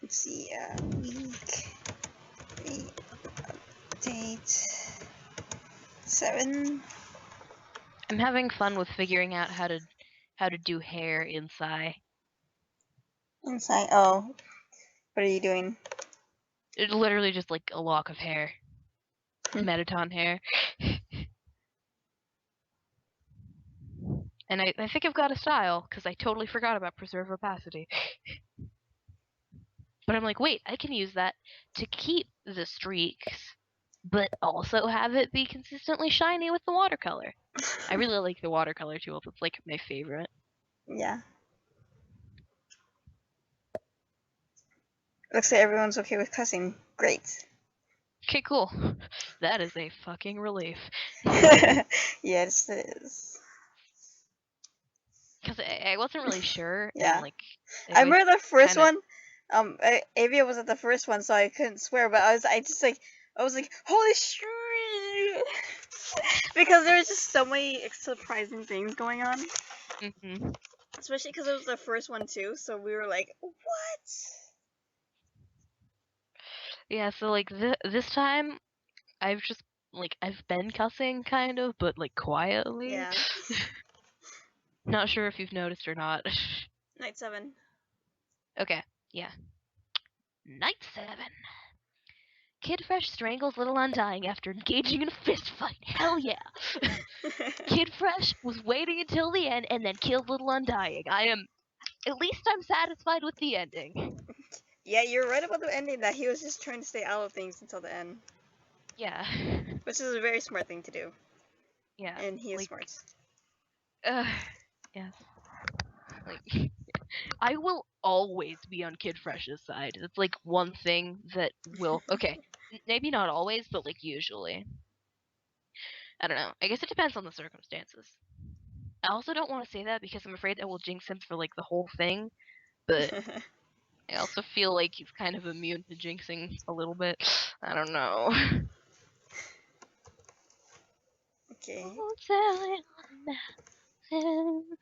[SPEAKER 2] Let's see, week 8, date 7.
[SPEAKER 1] I'm having fun with figuring out how to do hair in Psy.
[SPEAKER 2] Inside. Oh, what are you doing?
[SPEAKER 1] It's literally just like a lock of hair. Metaton hair. And I think I've got a style, because I totally forgot about preserve opacity. But I'm like, wait, I can use that to keep the streaks, but also have it be consistently shiny with the watercolor. I really like the watercolor tool. It's like my favorite.
[SPEAKER 2] Yeah. Looks like everyone's okay with cussing. Great.
[SPEAKER 1] Okay, cool. That is a fucking relief.
[SPEAKER 2] Yes, it is.
[SPEAKER 1] Because I wasn't really sure, and
[SPEAKER 2] Yeah.
[SPEAKER 1] like, I
[SPEAKER 2] I
[SPEAKER 1] always
[SPEAKER 2] remember the first
[SPEAKER 1] kind of.
[SPEAKER 2] one. Avia was at the first one, so I couldn't swear, but I was like, holy shit! Because there was just so many surprising things going on.
[SPEAKER 1] Mm-hmm.
[SPEAKER 2] Especially because it was the first one too, so we were like, what?
[SPEAKER 1] Yeah, so like this time, I've just I've been cussing kind of, but like quietly.
[SPEAKER 2] Yeah.
[SPEAKER 1] Not sure if you've noticed or not.
[SPEAKER 2] Night 7.
[SPEAKER 1] Okay, yeah. Night 7. Kid Fresh strangles Little Undying after engaging in a fist fight. Hell yeah. Kid Fresh was waiting until the end and then killed Little Undying. At least I'm satisfied with the ending.
[SPEAKER 2] Yeah, you're right about the ending, that he was just trying to stay out of things until the end.
[SPEAKER 1] Yeah.
[SPEAKER 2] Which is a very smart thing to do.
[SPEAKER 1] Yeah.
[SPEAKER 2] And he is
[SPEAKER 1] Like,
[SPEAKER 2] smart.
[SPEAKER 1] yes. Like, I will always be on Kid Fresh's side. It's like one thing that will. Okay, maybe not always, but like usually. I don't know. I guess it depends on the circumstances. I also don't want to say that because I'm afraid that will jinx him for like the whole thing, but I also feel like he's kind of immune to jinxing a little bit. I don't know.
[SPEAKER 2] Okay.
[SPEAKER 1] Oh, sailing on the mountain,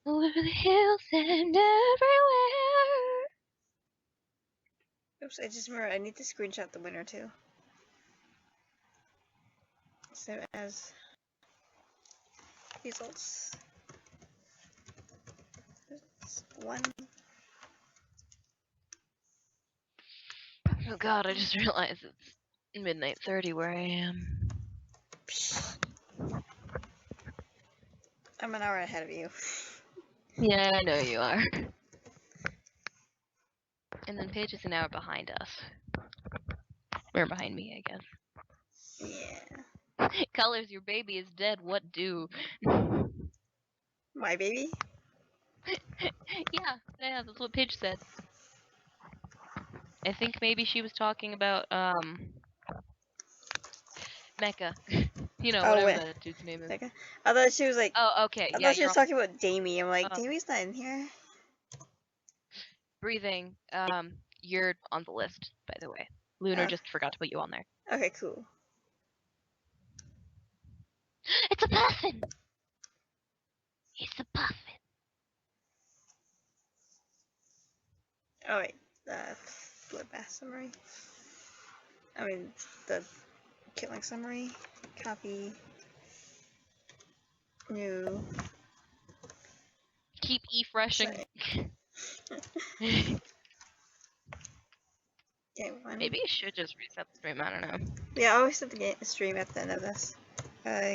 [SPEAKER 1] over the hills and everywhere.
[SPEAKER 2] Oops, I just remember I need to screenshot the winner too. So as results. One.
[SPEAKER 1] Oh god, I just realized it's midnight 30 where I am.
[SPEAKER 2] Psh. I'm an hour ahead of you.
[SPEAKER 1] Yeah, I know you are. And then Paige is an hour behind us. Or behind me, I guess.
[SPEAKER 2] Yeah.
[SPEAKER 1] Colors, your baby is dead. What do?
[SPEAKER 2] My baby?
[SPEAKER 1] yeah, that's what Paige said. I think maybe she was talking about Mecca. You know,
[SPEAKER 2] Oh,
[SPEAKER 1] whatever
[SPEAKER 2] wait.
[SPEAKER 1] that dude's name is.
[SPEAKER 2] Okay. I thought she was like.
[SPEAKER 1] Oh, okay.
[SPEAKER 2] I
[SPEAKER 1] Yeah,
[SPEAKER 2] thought she
[SPEAKER 1] you're
[SPEAKER 2] was talking about Damie. I'm like,
[SPEAKER 1] on
[SPEAKER 2] Damie's not in here.
[SPEAKER 1] breathing. You're on the list, by the way. Lunar
[SPEAKER 2] Oh,
[SPEAKER 1] just forgot to put you on there.
[SPEAKER 2] okay, cool.
[SPEAKER 1] It's a puffin! He's a puffin.
[SPEAKER 2] Oh, wait. The bloodbath summary. I mean, the killing summary. Copy. New.
[SPEAKER 1] Keep e-freshing.
[SPEAKER 2] Game one.
[SPEAKER 1] Maybe you should just reset the stream, I don't know.
[SPEAKER 2] Yeah, I always set the stream at the end of this.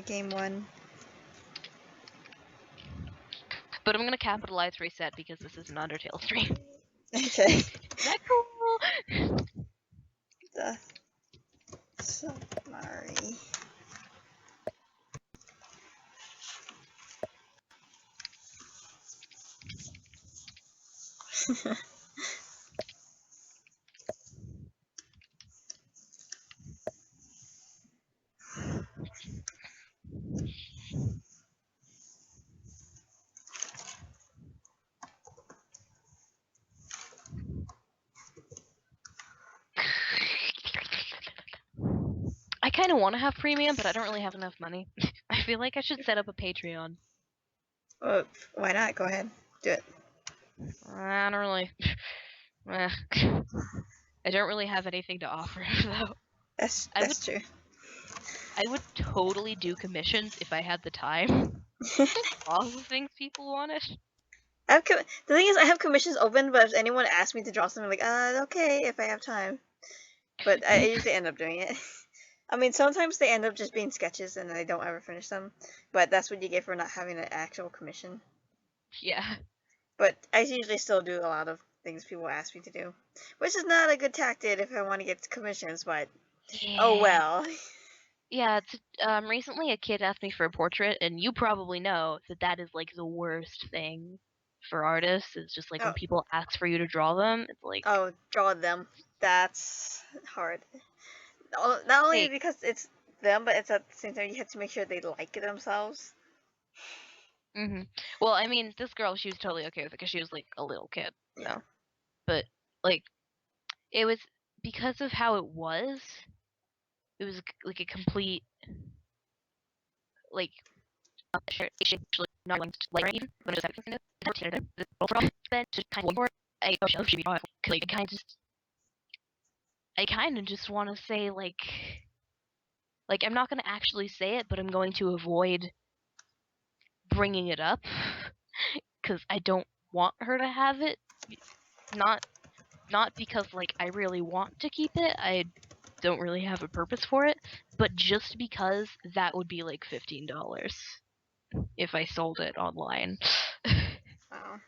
[SPEAKER 2] Game one.
[SPEAKER 1] But I'm gonna capitalize reset because this is an Undertale stream.
[SPEAKER 2] Okay.
[SPEAKER 1] Is that cool?
[SPEAKER 2] The summary.
[SPEAKER 1] I kind of want to have premium, but I don't really have enough money. I feel like I should set up a Patreon.
[SPEAKER 2] Well, why not? Go ahead. Do it.
[SPEAKER 1] I don't really. I don't really have anything to offer though.
[SPEAKER 2] That's true.
[SPEAKER 1] I would totally do commissions if I had the time. All the things people wanted.
[SPEAKER 2] The thing is, I have commissions open, but if anyone asks me to draw something, I'm like, okay, if I have time. But I usually end up doing it. I mean, sometimes they end up just being sketches and I don't ever finish them. But that's what you get for not having an actual commission.
[SPEAKER 1] Yeah.
[SPEAKER 2] But I usually still do a lot of things people ask me to do. Which is not a good tactic if I want to get commissions, but
[SPEAKER 1] Yeah.
[SPEAKER 2] oh well.
[SPEAKER 1] Yeah, recently a kid asked me for a portrait, and you probably know that that is like the worst thing for artists. It's just like when
[SPEAKER 2] Oh,
[SPEAKER 1] people ask for you to draw them, it's like,
[SPEAKER 2] oh, draw them. That's hard. Not only
[SPEAKER 1] like,
[SPEAKER 2] because it's them, but it's at the same time you have to make sure they like it themselves.
[SPEAKER 1] Well, I mean, this girl, she was totally okay with it because she was like a little kid, you
[SPEAKER 2] Yeah.
[SPEAKER 1] know. But like, it was because of how it was. It was like a complete like not like even when it was second then just kind of I kind of just I kind of just want to say like I'm not going to actually say it, but I'm going to avoid bringing it up because I don't want her to have it not Not because like I really want to keep it. I don't really have a purpose for it, but just because that would be like $15 if I sold it online.
[SPEAKER 2] Wow.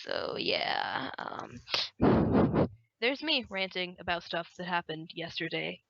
[SPEAKER 1] So yeah, there's me ranting about stuff that happened yesterday